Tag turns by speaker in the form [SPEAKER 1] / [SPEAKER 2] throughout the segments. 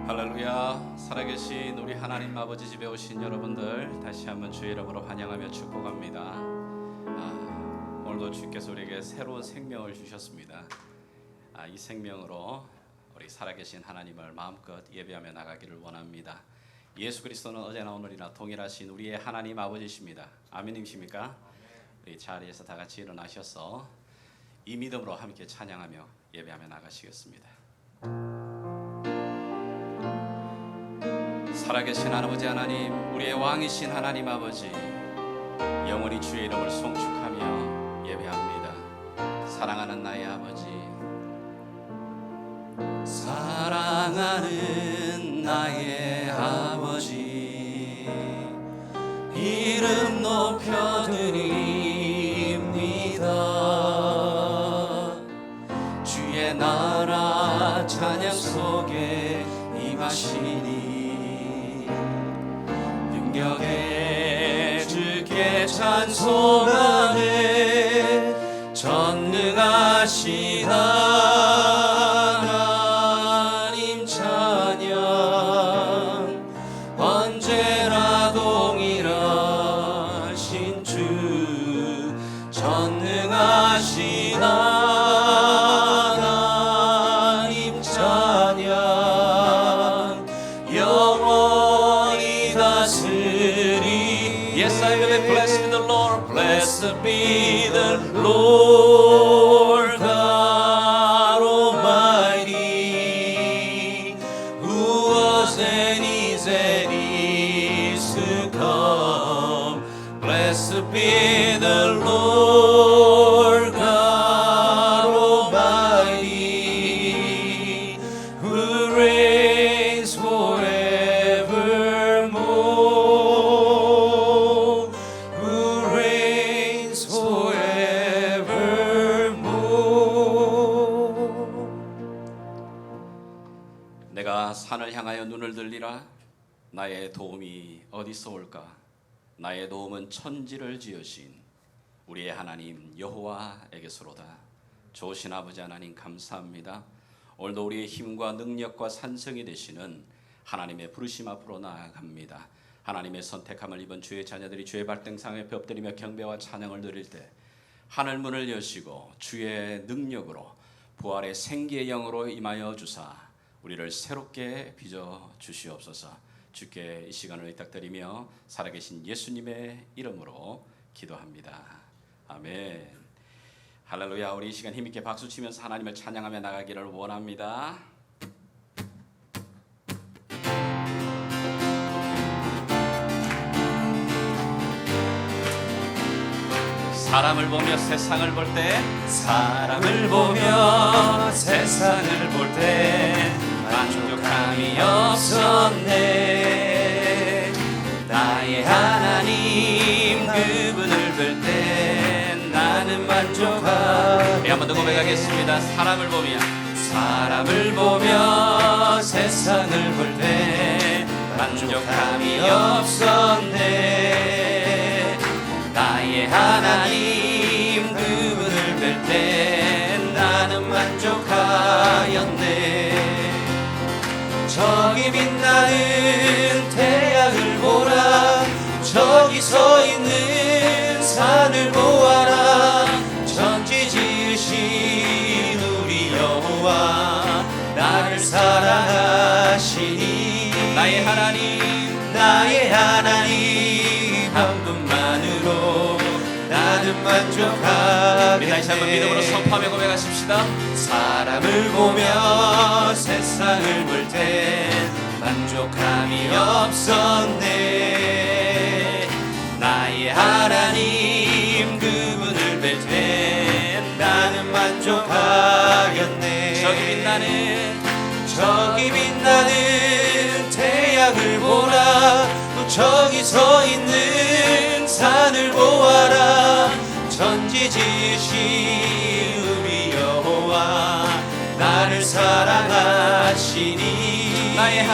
[SPEAKER 1] 할렐루야. 살아계신 우리 하나님 아버지 집에 오신 여러분들 다시 한번 주의 이름으로 환영하며 축복합니다. 오늘도 주께서 우리에게 새로운 생명을 주셨습니다. 이 생명으로 우리 살아계신 하나님을 마음껏 예배하며 나가기를 원합니다. 예수 그리스도는 어제나 오늘이나 동일하신 우리의 하나님 아버지십니다. 아멘이십니까? 우리 자리에서 다 같이 일어나셔서 이 믿음으로 함께 찬양하며 예배하며 나가시겠습니다. 살아계신 아버지 하나님, 우리의 왕이신 하나님 아버지, 영원히 주의 이름을 송축하며 예배합니다. 사랑하는 나의 아버지, 사랑하는 나의 아버지, 이름 높여드립니다. 주의 나라 찬양 속에 임하시니 능력에 주께 찬송하네. 전능하신 하나님 찬양, 언제나 동일하신 주, 전능하신 하나님 찬양, 영원히 다스리. Yes, I will be blessed be the Lord, blessed be the Lord God Almighty, who was and is to come. Blessed be the Lord God Almighty, who reigns forevermore, who reigns forevermore. 내가 산을 향하여 눈을 들리라. 나의 도움이 어디서 올까? 나의 도움은 천지를 지으신 우리의 하나님 여호와에게서로다. 좋으신 아버지 하나님 감사합니다. 오늘도 우리의 힘과 능력과 산성이 되시는 하나님의 부르심 앞으로 나아갑니다. 하나님의 선택함을 입은 주의 자녀들이 주의 발등상에 엎드리며 경배와 찬양을 드릴 때 하늘 문을 여시고 주의 능력으로 부활의 생기의 영으로 임하여 주사 우리를 새롭게 빚어 주시옵소서. 주께 이 시간을 의탁드리며 살아계신 예수님의 이름으로 기도합니다. 아멘. 할렐루야. 우리 이 시간 힘있게 박수치면서 하나님을 찬양하며 나가기를 원합니다. 사람을 보며 세상을 볼 때, 사람을 보며 세상을 볼 때 만족함이 없었네. 나의 하나님 그분을 볼 때 나는 만족하. 우리 한 번 더 고백하겠습니다. 사람을 보며 세상을 볼 때 만족함이 없었네. 나의 하나님 그분을 볼 때 나는 만족하였네. 저기 빛나는 태양을 보라. 저기 서 있는 산을 보아라. 천지 지으신 우리 여호와 나를 사랑하시니 나의 하나님 한 분만으로 나는 만족하겠네. 다시 한번 믿음으로 선포하며 고백하십시다. 사람을 보며 세상을 볼 때 만족함이 없었네. 나의 하나님 그분을 볼 때 나는 만족하겠네. 저기 빛나는 태양을 보라. 또 저기 서 있는 산을 보아라. 천지 지으신 우리 여호와 나를 사랑하시니 나의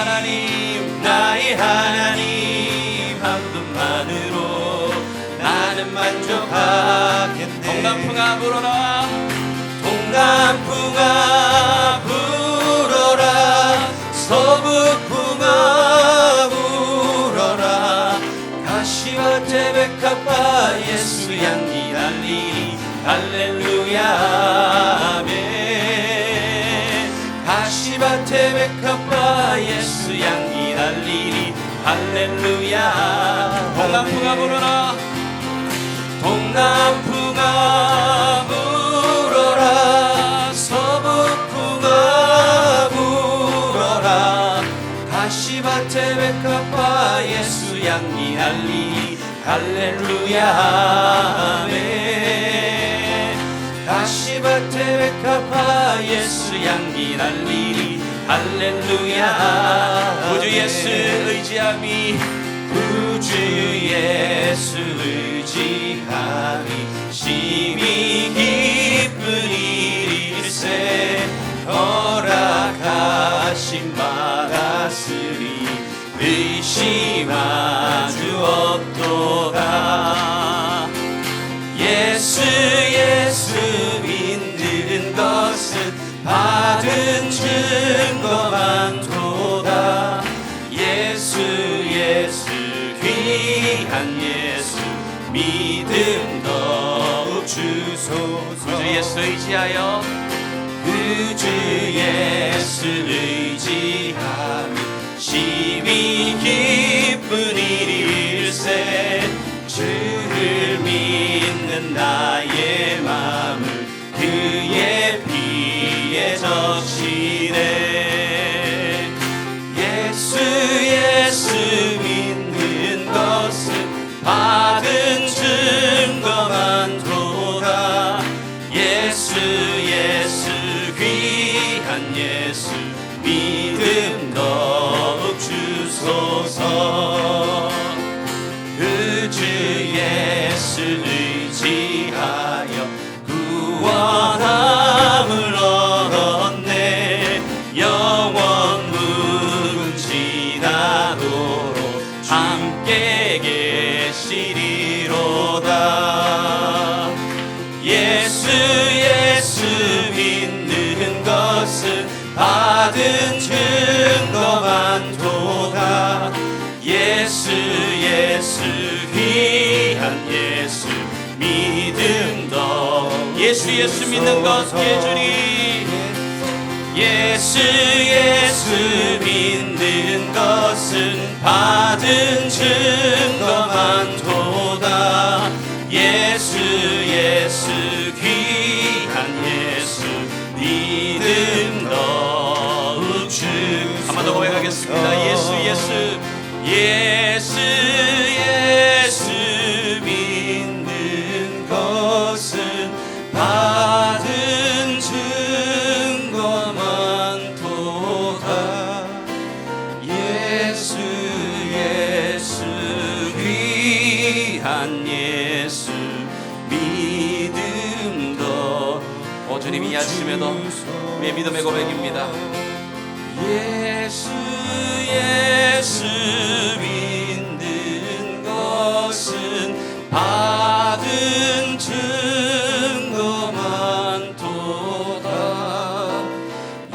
[SPEAKER 1] 하나님 한 분만으로 나는 만족하겠네. 동남풍아 불어라. 동남풍아 불어라. 서북풍아 불어라 가시밭에 백합화 예수 향기 달리리 할렐루야 아멘 가시밭에 백합화 예수 향기 달리리 할렐루야 동남풍아 불어라 동남풍아 불어라 서북풍아 불어라 가시밭에 백합화 예수 향기 달리리 할렐루야 아멘 가시밭에 백합화 예수 향기 달리리 할렐루야 구주 예수 의지함이 구주 예수 의지함이 심히 기쁜 일일세 허락하심 받았으리 의심하주 없도다 예수 믿는 것은 받은 증거만 도다 예수 귀한 예수 믿음 더욱 주소서 구주 예수 의지하여 구주 예수 의지하며 심히 기쁜 일일세 주를 믿는 나의 마음을 그의 피에 적시네 예수 믿는 것은 받은 증거만 도다 예수 귀한 예수 믿음 더욱 주소서 그주 예수 의지하여 구원함을 얻었네 영원 무궁지나도록 함께 계시리로다 예수 믿는 것은 받은 증거만 도다 예수 귀한 예수 믿음 더 예수 믿는 것 예주리 예수 믿는 것은 받은 증거만 도다 예수 귀한 예수 믿음 더욱 주 한 번 더 고백하겠습니다 예수 믿는 것은 받은 증거만 도다 예수 귀한 예수 믿음 더 주님 이 아침에도 우리의 믿음의 고백입니다 예수 믿는 것은 받은 증거만 도다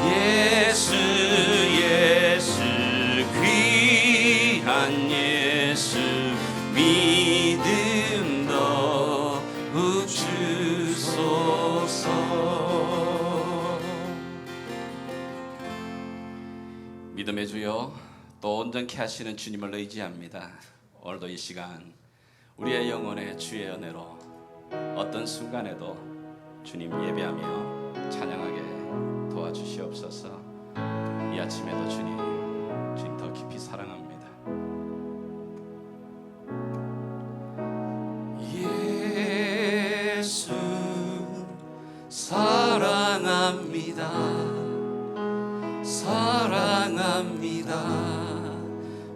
[SPEAKER 1] 예수 귀한 예수 믿음 더욱 주소서 믿음의 주여 또 온전케 하시는 주님을 의지합니다. 오늘도 이 시간 우리의 영혼의 주의 은혜로 어떤 순간에도 주님 예배하며 찬양하게 도와주시옵소서. 이 아침에도 주님 더 깊이 사랑합니다. 예수 사랑합니다.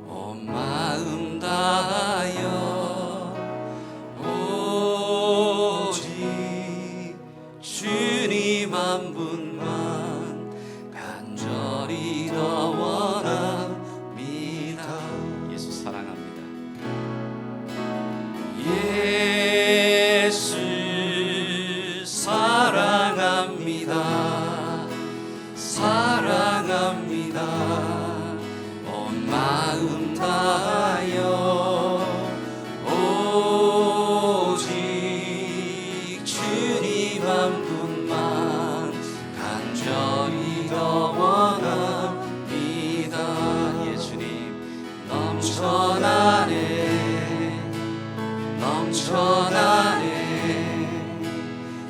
[SPEAKER 1] 온 마음 다하여 오직 주님 한 분만 간절히 더 원합니다. 예수 사랑합니다. 예수 사랑합니다. 마음 다하여 오직 주님 한 분만 간절히 더 원합니다. 예 주님 넘쳐나네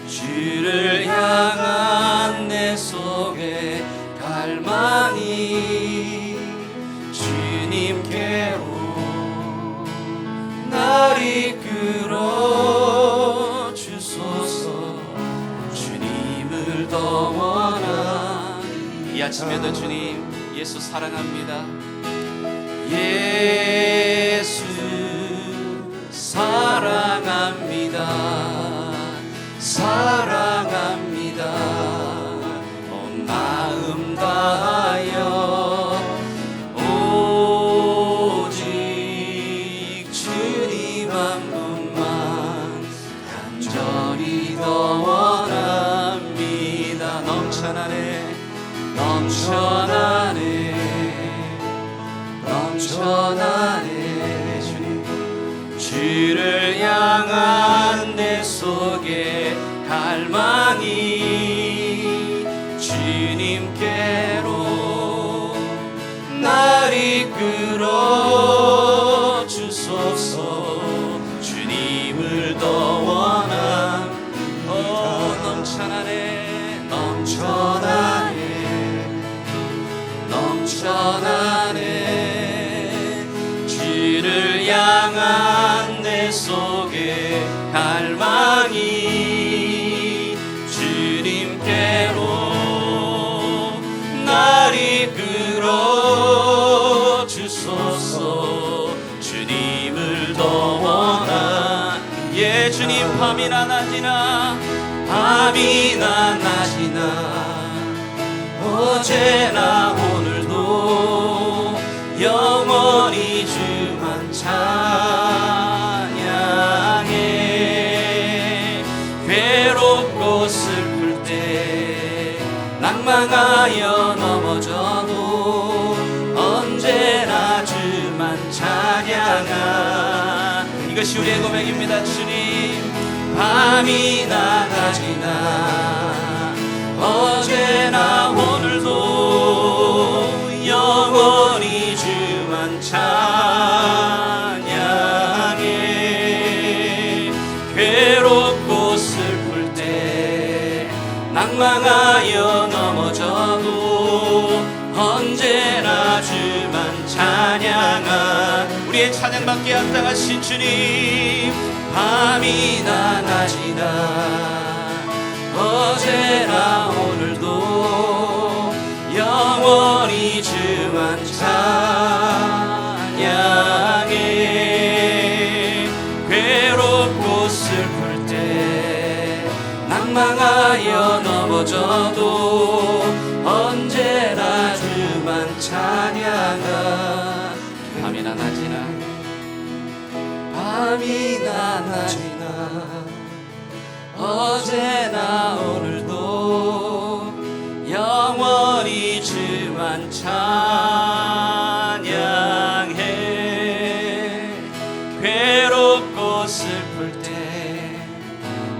[SPEAKER 1] 주를 향한 내 속에 갈망이 주님께로 날 이끌어 주소서 주님을 더 원하니. 이 아침에도 주님 예수 사랑합니다. 예수 사랑합니다. 사랑합니다. 온 마음 다하여 오직 주님 한 분만 간절히 더 원합니다. 넘쳐나네 주님 주를 향한 내 속에 갈망이 주님께로 날 이끌어 주소서 주님을 더 원합니다. 넘쳐나네 주를 향한 내 속에 갈망이 주님께로 날 이끌어 주소서 주님을 더 원하. 예 주님 밤이나 낮이나 어제나 오늘도 영원히 주만 찬양해. 괴롭고 슬플 때 낭망하여 넘어져도 언제나 주만 찬양하. 이것이 우리의 고백입니다. 주님 밤이나 낮이나 어제나 오늘도 영원히 주만 찬양해. 괴롭고 슬플 때 낭망하여 넘어져도 언제나 주만 찬양하. 우리의 찬양받기에 합당하신 주님 밤이나 낮이나 어제나 오늘도 영원히 주만 찬양해. 괴롭고 슬플 때 낭망하여 넘어져도 언제나 주만 찬양하. 밤이나 낮이나 어제나 오늘도 영원히 주만 찬양해. 괴롭고 슬플 때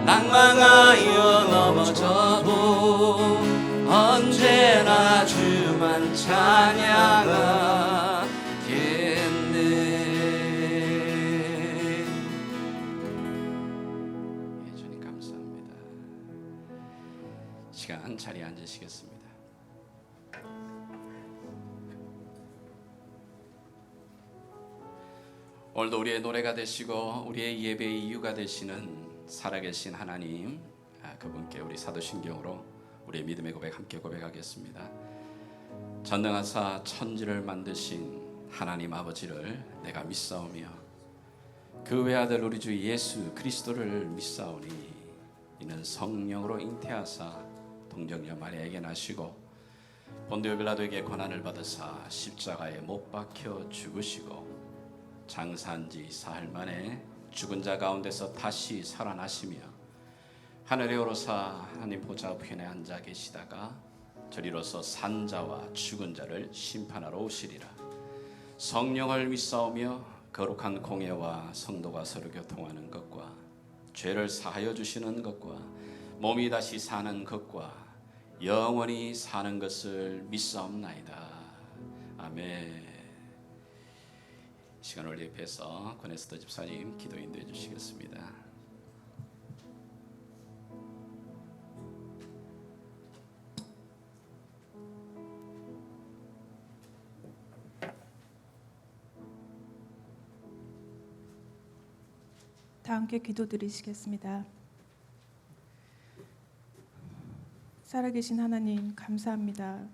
[SPEAKER 1] 낭망하여 넘어져도 언제나 주만 찬양하겠네. 시간 자리에 앉으시겠습니다. 오늘도 우리의 노래가 되시고 우리의 예배의 이유가 되시는 살아계신 하나님, 그분께 우리 사도신경으로 우리의 믿음의 고백 함께 고백하겠습니다. 전능하사 천지를 만드신 하나님 아버지를 내가 믿사오며 그 외아들 우리 주 예수 그리스도를 믿사오니 이는 성령으로 잉태하사 동정녀 마리아에게 나시고 본디오 빌라도에게 고난을 받으사 십자가에 못 박혀 죽으시고 장사한지 사흘 만에 죽은 자 가운데서 다시 살아나시며 하늘에 오르사 하나님 보좌 우편에 앉아 계시다가 저리로서 산 자와 죽은 자를 심판하러 오시리라. 성령을 믿사오며 거룩한 공예와 성도가 서로 교통하는 것과 죄를 사하여 주시는 것과 몸이 다시 사는 것과 영원히 사는 것을 믿사옵나이다. 아멘. 시간을 예표해서 권에스더 집사님 기도 인도해 주시겠습니다.
[SPEAKER 2] 다 함께 기도드리시겠습니다. 살아계신 하나님 감사합니다.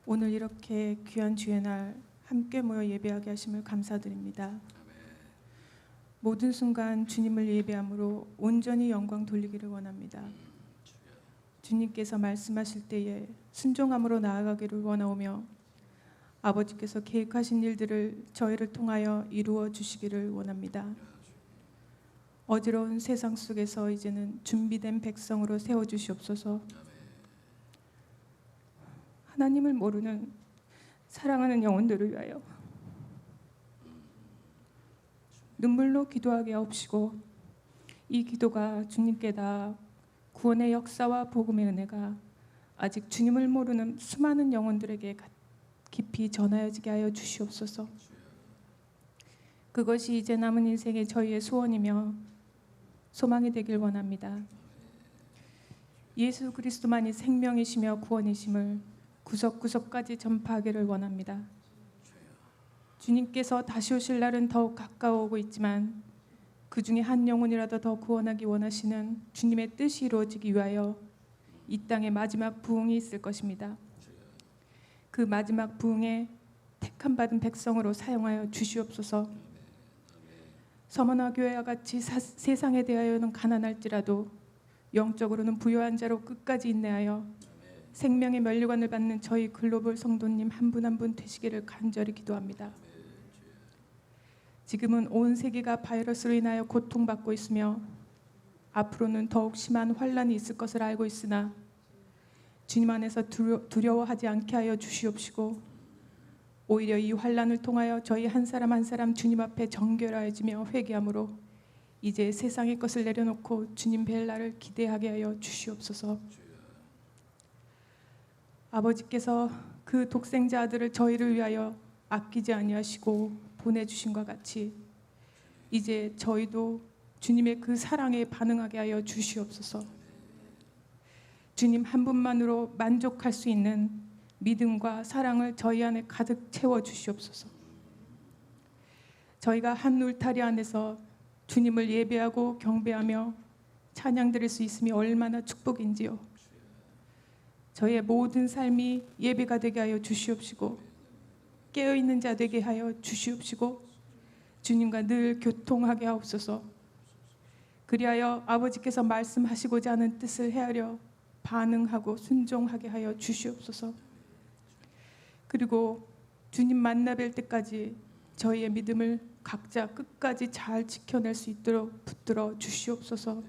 [SPEAKER 2] 오늘 이렇게 귀한 주의 날 함께 모여 예배하게 하심을 감사드립니다. 모든 순간 주님을 예배함으로 온전히 영광 돌리기를 원합니다. 주님께서 말씀하실 때에 순종함으로 나아가기를 원하오며 아버지께서 계획하신 일들을 저희를 통하여 이루어 주시기를 원합니다. 어지러운 세상 속에서 이제는 준비된 백성으로 세워주시옵소서. 하나님을 모르는 사랑하는 영혼들을 위하여 눈물로 기도하게 하옵시고 이 기도가 주님께 다 구원의 역사와 복음의 은혜가 아직 주님을 모르는 수많은 영혼들에게 깊이 전하여지게 하여 주시옵소서. 그것이 이제 남은 인생의 저희의 소원이며 소망이 되길 원합니다. 예수 그리스도만이 생명이시며 구원이심을 구석구석까지 전파하기를 원합니다. 주님께서 다시 오실 날은 더욱 가까워오고 있지만 그 중에 한 영혼이라도 더 구원하기 원하시는 주님의 뜻이 이루어지기 위하여 이 땅에 마지막 부흥이 있을 것입니다. 그 마지막 부흥에 택함 받은 백성으로 사용하여 주시옵소서. 서머나 교회와 같이 세상에 대하여는 가난할지라도 영적으로는 부유한 자로 끝까지 인내하여 생명의 면류관을 받는 저희 글로벌 성도님 한 분 한 분 되시기를 간절히 기도합니다. 지금은 온 세계가 바이러스로 인하여 고통받고 있으며 앞으로는 더욱 심한 환란이 있을 것을 알고 있으나 주님 안에서 두려워하지 않게 하여 주시옵시고 오히려 이 환란을 통하여 저희 한 사람 한 사람 주님 앞에 정결하여지며 회개함으로 이제 세상의 것을 내려놓고 주님 뵐 날을 기대하게 하여 주시옵소서. 아버지께서 그 독생자 아들을 저희를 위하여 아끼지 아니하시고 보내주신 것 같이 이제 저희도 주님의 그 사랑에 반응하게 하여 주시옵소서. 주님 한 분만으로 만족할 수 있는 믿음과 사랑을 저희 안에 가득 채워 주시옵소서. 저희가 한 울타리 안에서 주님을 예배하고 경배하며 찬양 드릴 수 있음이 얼마나 축복인지요. 저희의 모든 삶이 예배가 되게 하여 주시옵시고 깨어있는 자 되게 하여 주시옵시고 주님과 늘 교통하게 하옵소서. 그리하여 아버지께서 말씀하시고자 하는 뜻을 헤아려 반응하고 순종하게 하여 주시옵소서. 그리고 주님 만나 뵐 때까지 저희의 믿음을 각자 끝까지 잘 지켜낼 수 있도록 붙들어 주시옵소서.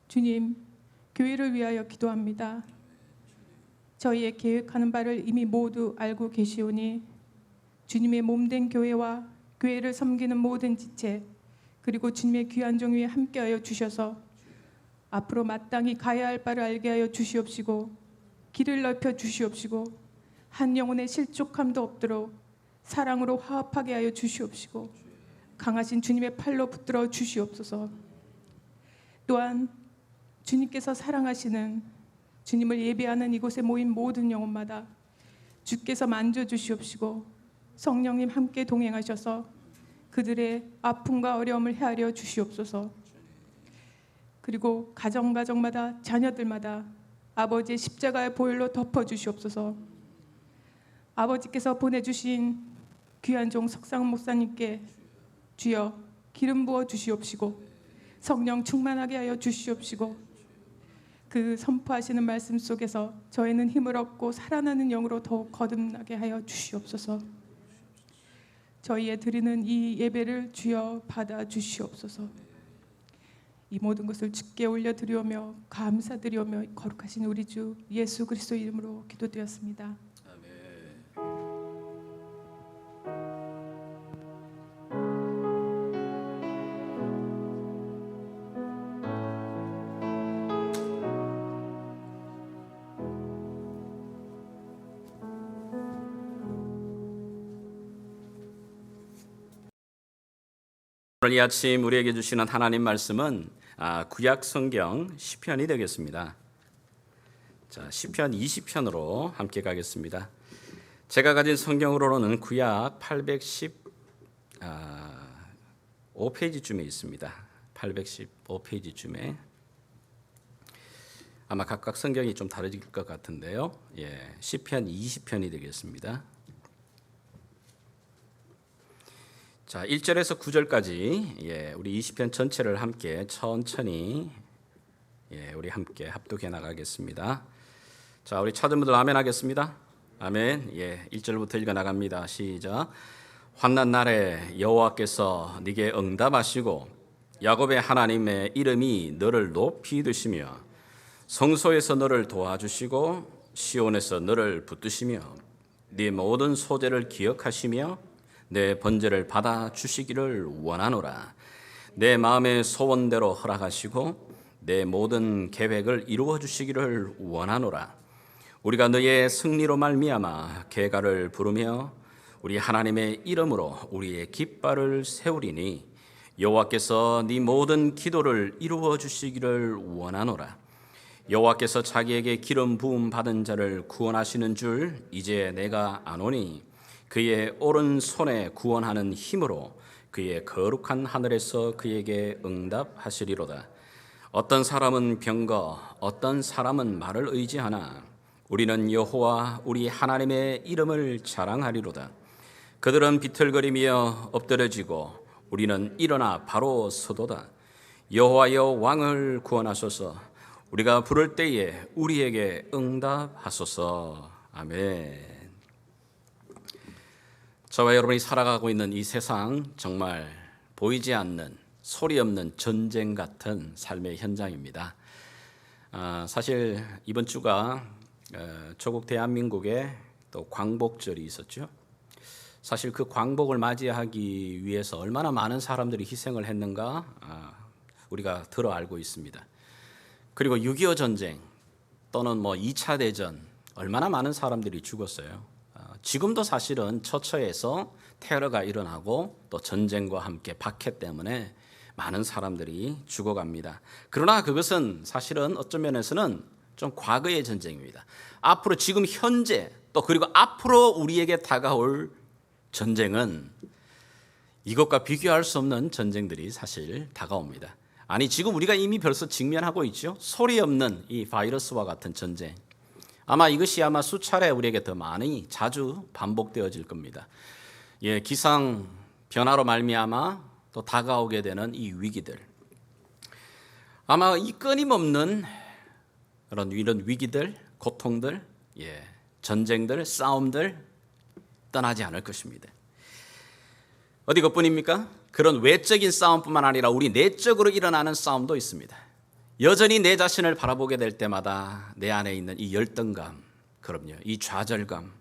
[SPEAKER 2] 주님, 교회를 위하여 기도합니다. 저희의 계획하는 바를 이미 모두 알고 계시오니 주님의 몸된 교회와 교회를 섬기는 모든 지체 그리고 주님의 귀한 종 위에 함께하여 주셔서 앞으로 마땅히 가야 할 바를 알게 하여 주시옵시고 길을 넓혀 주시옵시고 한 영혼의 실족함도 없도록 사랑으로 화합하게 하여 주시옵시고 강하신 주님의 팔로 붙들어 주시옵소서. 또한 주님께서 사랑하시는 주님을 예배하는 이곳에 모인 모든 영혼마다 주께서 만져주시옵시고 성령님 함께 동행하셔서 그들의 아픔과 어려움을 헤아려 주시옵소서. 그리고 가정마다 자녀들마다 아버지의 십자가의 보혈로 덮어주시옵소서. 아버지께서 보내주신 귀한 종 석상 목사님께 주여 기름 부어 주시옵시고 성령 충만하게 하여 주시옵시고 그 선포하시는 말씀 속에서 저희는 힘을 얻고 살아나는 영으로 더욱 거듭나게 하여 주시옵소서. 저희의 드리는 이 예배를 주여 받아 주시옵소서. 이 모든 것을 주께 올려드리오며 감사드리오며 거룩하신 우리 주 예수 그리스도 이름으로 기도드렸습니다.
[SPEAKER 1] 아멘. 오늘 이 아침 우리에게 주시는 하나님 말씀은 구약 성경 시편이 되겠습니다. 자, 시편 20편으로 함께 가겠습니다. 제가 가진 성경으로는 구약 815페이지쯤에 있습니다. 815페이지쯤에 아마 각각 성경이 좀 다를 것 같은데요. 시편 20편이 되겠습니다. 자, 1절에서 9절까지 우리 20편 전체를 함께 천천히 우리 함께 합독해 나가겠습니다. 자, 우리 찾은 분들 아멘 하겠습니다. 아멘. 1절부터 읽어 나갑니다. 시작. 환난 날에 여호와께서 네게 응답하시고 야곱의 하나님의 이름이 너를 높이 드시며 성소에서 너를 도와주시고 시온에서 너를 붙드시며 네 모든 소재를 기억하시며 내 번제를 받아 주시기를 원하노라. 내 마음의 소원대로 허락하시고 내 모든 계획을 이루어 주시기를 원하노라. 우리가 너의 승리로 말미암아 계가를 부르며 우리 하나님의 이름으로 우리의 깃발을 세우리니 여호와께서 네 모든 기도를 이루어 주시기를 원하노라. 여호와께서 자기에게 기름 부음 받은 자를 구원하시는 줄 이제 내가 아노니 그의 오른손에 구원하는 힘으로 그의 거룩한 하늘에서 그에게 응답하시리로다. 어떤 사람은 병거, 어떤 사람은 말을 의지하나 우리는 여호와 우리 하나님의 이름을 자랑하리로다. 그들은 비틀거리며 엎드려지고 우리는 일어나 바로 서도다. 여호와여 왕을 구원하소서. 우리가 부를 때에 우리에게 응답하소서. 아멘. 저와 여러분이 살아가고 있는 이 세상 정말 보이지 않는 소리 없는 전쟁 같은 삶의 현장입니다. 사실 이번 주가 조국 대한민국에 또 광복절이 있었죠. 사실 그 광복을 맞이하기 위해서 얼마나 많은 사람들이 희생을 했는가 우리가 들어 알고 있습니다. 그리고 6.25 전쟁 또는 2차 대전 얼마나 많은 사람들이 죽었어요. 지금도 사실은 처처에서 테러가 일어나고 또 전쟁과 함께 박해 때문에 많은 사람들이 죽어갑니다. 그러나 그것은 사실은 어떤 면에서는 좀 과거의 전쟁입니다. 앞으로 지금 현재 또 그리고 앞으로 우리에게 다가올 전쟁은 이것과 비교할 수 없는 전쟁들이 사실 다가옵니다. 아니 지금 우리가 이미 벌써 직면하고 있죠. 소리 없는 이 바이러스와 같은 전쟁. 아마 이것이 수차례 우리에게 더 많이 자주 반복되어질 겁니다. 기상 변화로 말미암아 또 다가오게 되는 이 위기들. 아마 이 끊임없는 이런 위기들, 고통들, 전쟁들, 싸움들 떠나지 않을 것입니다. 어디 그뿐입니까? 그런 외적인 싸움뿐만 아니라 우리 내적으로 일어나는 싸움도 있습니다. 여전히 내 자신을 바라보게 될 때마다 내 안에 있는 이 열등감, 그럼요, 이 좌절감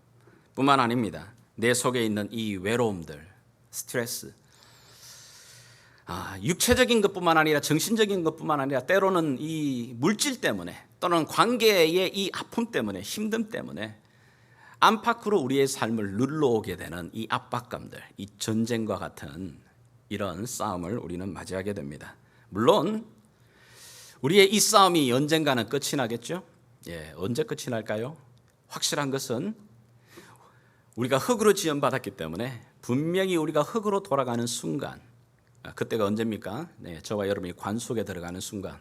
[SPEAKER 1] 뿐만 아닙니다. 내 속에 있는 이 외로움들, 스트레스, 육체적인 것뿐만 아니라 정신적인 것뿐만 아니라 때로는 이 물질 때문에 또는 관계의 이 아픔 때문에 힘듦 때문에 안팎으로 우리의 삶을 눌러오게 되는 이 압박감들, 이 전쟁과 같은 이런 싸움을 우리는 맞이하게 됩니다. 물론 우리의 이 싸움이 언젠가는 끝이 나겠죠? 언제 끝이 날까요? 확실한 것은 우리가 흙으로 지음받았기 때문에 분명히 우리가 흙으로 돌아가는 순간, 그때가 언제입니까? 저와 여러분이 관 속에 들어가는 순간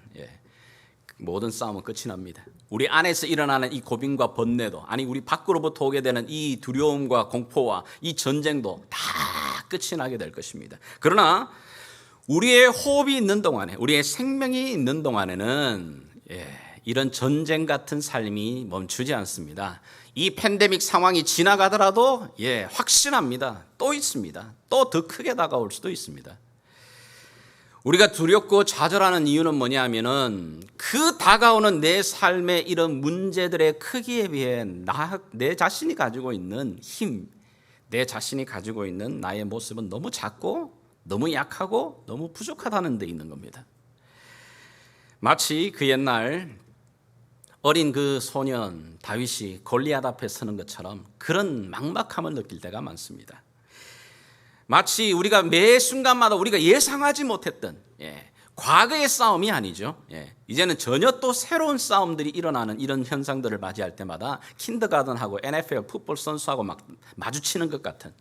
[SPEAKER 1] 모든 싸움은 끝이 납니다. 우리 안에서 일어나는 이 고민과 번뇌도, 아니 우리 밖으로부터 오게 되는 이 두려움과 공포와 이 전쟁도 다 끝이 나게 될 것입니다. 그러나 우리의 호흡이 있는 동안에, 우리의 생명이 있는 동안에는 이런 전쟁 같은 삶이 멈추지 않습니다. 이 팬데믹 상황이 지나가더라도 확신합니다. 또 있습니다. 또 더 크게 다가올 수도 있습니다. 우리가 두렵고 좌절하는 이유는 뭐냐면은 그 다가오는 내 삶의 이런 문제들의 크기에 비해 내 자신이 가지고 있는 힘, 내 자신이 가지고 있는 나의 모습은 너무 작고 너무 약하고 너무 부족하다는 데 있는 겁니다. 마치 그 옛날 어린 그 소년 다윗이 골리앗 앞에 서는 것처럼 그런 막막함을 느낄 때가 많습니다.
[SPEAKER 3] 마치 우리가 매 순간마다 우리가 예상하지 못했던 과거의 싸움이 아니죠. 이제는 전혀 또 새로운 싸움들이 일어나는 이런 현상들을 맞이할 때마다 킨더가든하고 NFL 풋볼 선수하고 막 마주치는 것 같은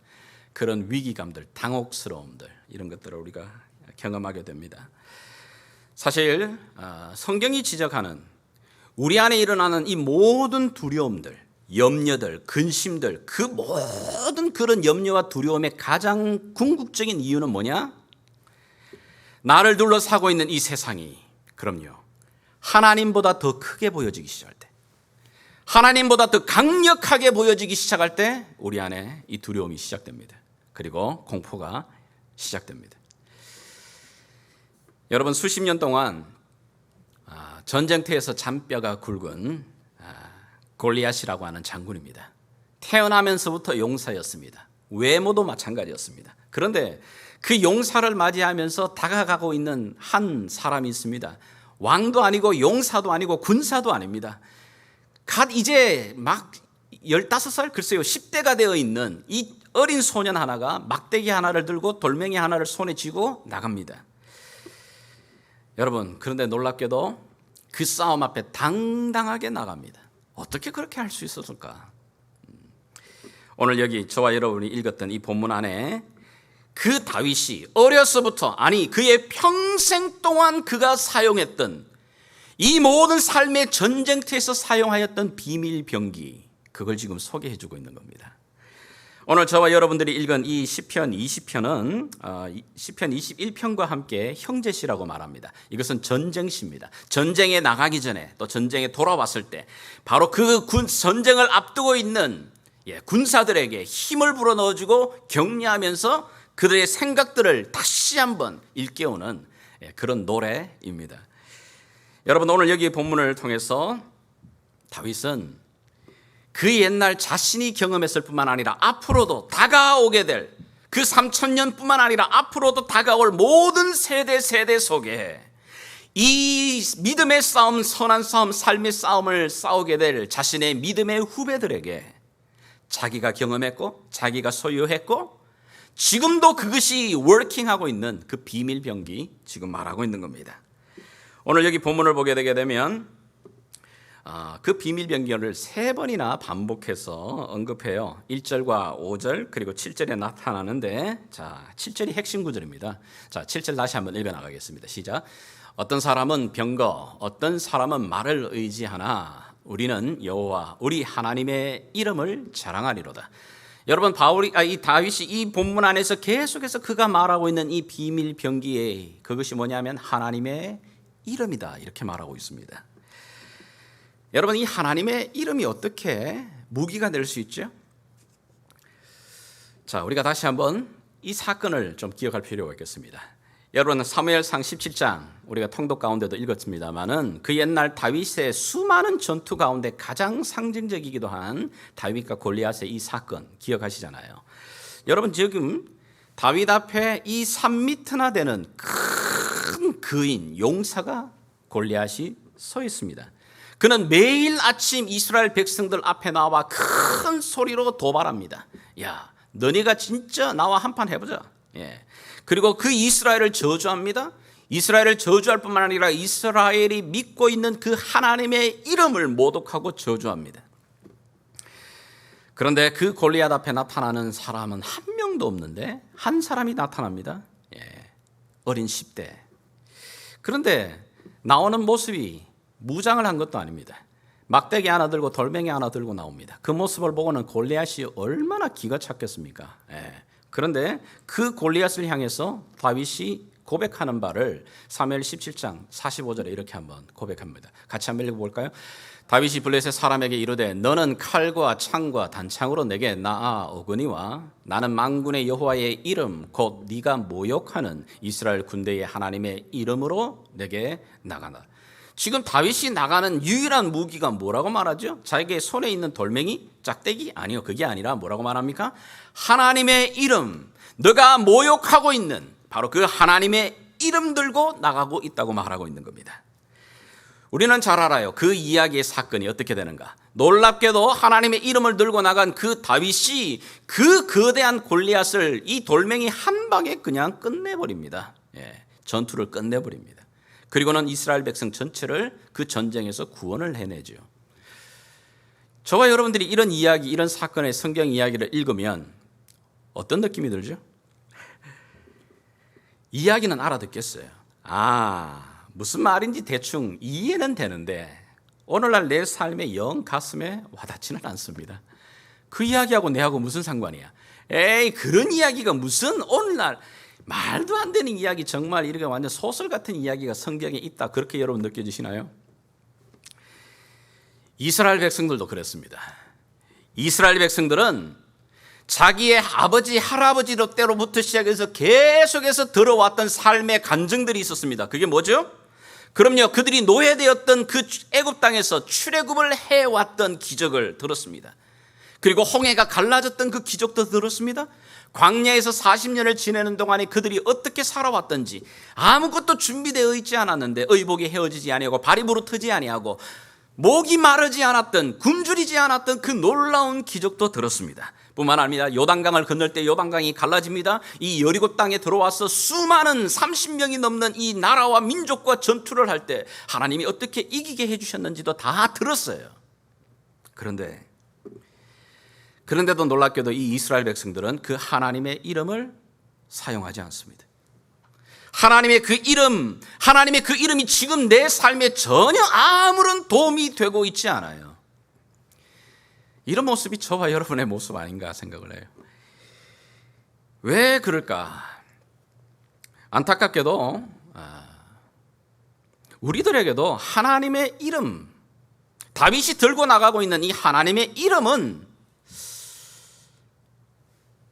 [SPEAKER 3] 그런 위기감들, 당혹스러움들 이런 것들을 우리가 경험하게 됩니다. 사실 성경이 지적하는 우리 안에 일어나는 이 모든 두려움들, 염려들, 근심들, 그 모든 그런 염려와 두려움의 가장 궁극적인 이유는 뭐냐? 나를 둘러싸고 있는 이 세상이, 그럼요, 하나님보다 더 크게 보여지기 시작할 때, 하나님보다 더 강력하게 보여지기 시작할 때 우리 안에 이 두려움이 시작됩니다. 그리고 공포가 시작됩니다. 여러분, 수십 년 동안 전쟁터에서 잔뼈가 굵은 골리앗이라고 하는 장군입니다. 태어나면서부터 용사였습니다. 외모도 마찬가지였습니다. 그런데 그 용사를 맞이하면서 다가가고 있는 한 사람이 있습니다. 왕도 아니고 용사도 아니고 군사도 아닙니다. 갓 이제 막 15살, 글쎄요 10대가 되어 있는 이 어린 소년 하나가 막대기 하나를 들고 돌멩이 하나를 손에 쥐고 나갑니다. 여러분, 그런데 놀랍게도 그 싸움 앞에 당당하게 나갑니다. 어떻게 그렇게 할 수 있었을까? 오늘 여기 저와 여러분이 읽었던 이 본문 안에 그 다윗이 어려서부터, 아니 그의 평생 동안 그가 사용했던 이 모든 삶의 전쟁터에서 사용하였던 비밀 병기, 그걸 지금 소개해주고 있는 겁니다. 오늘 저와 여러분들이 읽은 이 시편 20편은 시편 21편과 함께 형제시라고 말합니다. 이것은 전쟁시입니다. 전쟁에 나가기 전에 또 전쟁에 돌아왔을 때 바로 그 전쟁을 앞두고 있는 군사들에게 힘을 불어넣어주고 격려하면서 그들의 생각들을 다시 한번 일깨우는 그런 노래입니다. 여러분, 오늘 여기 본문을 통해서 다윗은 그 옛날 자신이 경험했을 뿐만 아니라 앞으로도 다가오게 될 그 3000년 뿐만 아니라 앞으로도 다가올 모든 세대 속에 이 믿음의 싸움, 선한 싸움, 삶의 싸움을 싸우게 될 자신의 믿음의 후배들에게 자기가 경험했고 자기가 소유했고 지금도 그것이 워킹하고 있는 그 비밀 병기 지금 말하고 있는 겁니다. 오늘 여기 본문을 보게 되게 되면 그 비밀 병기를 3번이나 반복해서 언급해요. 1절과 5절 그리고 7절에 나타나는데, 자 7절이 핵심 구절입니다. 자 7절 다시 한번 읽어나가겠습니다. 시작. 어떤 사람은 병거, 어떤 사람은 말을 의지하나 우리는 여호와 우리 하나님의 이름을 자랑하리로다. 여러분, 이 다윗이 이 본문 안에서 계속해서 그가 말하고 있는 이 비밀 병기의 그것이 뭐냐면 하나님의 이름이다, 이렇게 말하고 있습니다. 여러분, 이 하나님의 이름이 어떻게 무기가 될 수 있죠? 자, 우리가 다시 한번 이 사건을 좀 기억할 필요가 있겠습니다. 여러분, 사무엘상 17장 우리가 통독 가운데도 읽었습니다만은 그 옛날 다윗의 수많은 전투 가운데 가장 상징적이기도 한 다윗과 골리앗의 이 사건 기억하시잖아요. 여러분, 지금 다윗 앞에 이 3미터나 되는 큰 그인 용사가 골리앗이 서 있습니다. 그는 매일 아침 이스라엘 백성들 앞에 나와 큰 소리로 도발합니다. 야, 너네가 진짜 나와 한판 해보자. 그리고 그 이스라엘을 저주합니다. 이스라엘을 저주할 뿐만 아니라 이스라엘이 믿고 있는 그 하나님의 이름을 모독하고 저주합니다. 그런데 그 골리앗 앞에 나타나는 사람은 한 명도 없는데 한 사람이 나타납니다. 어린 10대. 그런데 나오는 모습이 무장을 한 것도 아닙니다. 막대기 하나 들고 돌멩이 하나 들고 나옵니다. 그 모습을 보고는 골리앗이 얼마나 기가 찼겠습니까? 그런데 그 골리앗을 향해서 다윗이 고백하는 바를 사무엘 17장 45절에 이렇게 한번 고백합니다. 같이 한번 읽어볼까요? 다윗이 블레셋 사람에게 이르되 너는 칼과 창과 단창으로 내게 나아오거니와 나는 만군의 여호와의 이름 곧 네가 모욕하는 이스라엘 군대의 하나님의 이름으로 내게 나가나. 지금 다윗이 나가는 유일한 무기가 뭐라고 말하죠? 자기의 손에 있는 돌멩이, 짝대기? 아니요, 그게 아니라 뭐라고 말합니까? 하나님의 이름, 너가 모욕하고 있는 바로 그 하나님의 이름 들고 나가고 있다고 말하고 있는 겁니다. 우리는 잘 알아요. 그 이야기의 사건이 어떻게 되는가. 놀랍게도 하나님의 이름을 들고 나간 그 다윗이 그 거대한 골리앗을 이 돌멩이 한 방에 그냥 끝내버립니다. 전투를 끝내버립니다. 그리고는 이스라엘 백성 전체를 그 전쟁에서 구원을 해내죠. 저와 여러분들이 이런 이야기, 이런 사건의 성경 이야기를 읽으면 어떤 느낌이 들죠? 이야기는 알아듣겠어요. 무슨 말인지 대충 이해는 되는데 오늘날 내 삶의 영 가슴에 와닿지는 않습니다. 그 이야기하고 내하고 무슨 상관이야? 에이, 그런 이야기가 무슨 오늘날 말도 안 되는 이야기, 정말 이렇게 완전 소설 같은 이야기가 성경에 있다. 그렇게 여러분 느껴지시나요? 이스라엘 백성들도 그랬습니다. 이스라엘 백성들은 자기의 아버지, 할아버지로 때로부터 시작해서 계속해서 들어왔던 삶의 간증들이 있었습니다. 그게 뭐죠? 그럼요, 그들이 노예되었던 그 애굽 땅에서 출애굽을 해왔던 기적을 들었습니다. 그리고 홍해가 갈라졌던 그 기적도 들었습니다. 광야에서 40년을 지내는 동안에 그들이 어떻게 살아왔던지, 아무것도 준비되어 있지 않았는데 의복이 헤어지지 아니하고 발이 부르트지 아니하고 목이 마르지 않았던, 굶주리지 않았던 그 놀라운 기적도 들었습니다. 뿐만 아니라 요단강을 건널 때 요단강이 갈라집니다. 이 여리고 땅에 들어와서 수많은 30명이 넘는 이 나라와 민족과 전투를 할 때 하나님이 어떻게 이기게 해주셨는지도 다 들었어요. 그런데도 놀랍게도 이 이스라엘 백성들은 그 하나님의 이름을 사용하지 않습니다. 하나님의 그 이름이 지금 내 삶에 전혀 아무런 도움이 되고 있지 않아요. 이런 모습이 저와 여러분의 모습 아닌가 생각을 해요. 왜 그럴까? 안타깝게도 우리들에게도 하나님의 이름, 다윗이 들고 나가고 있는 이 하나님의 이름은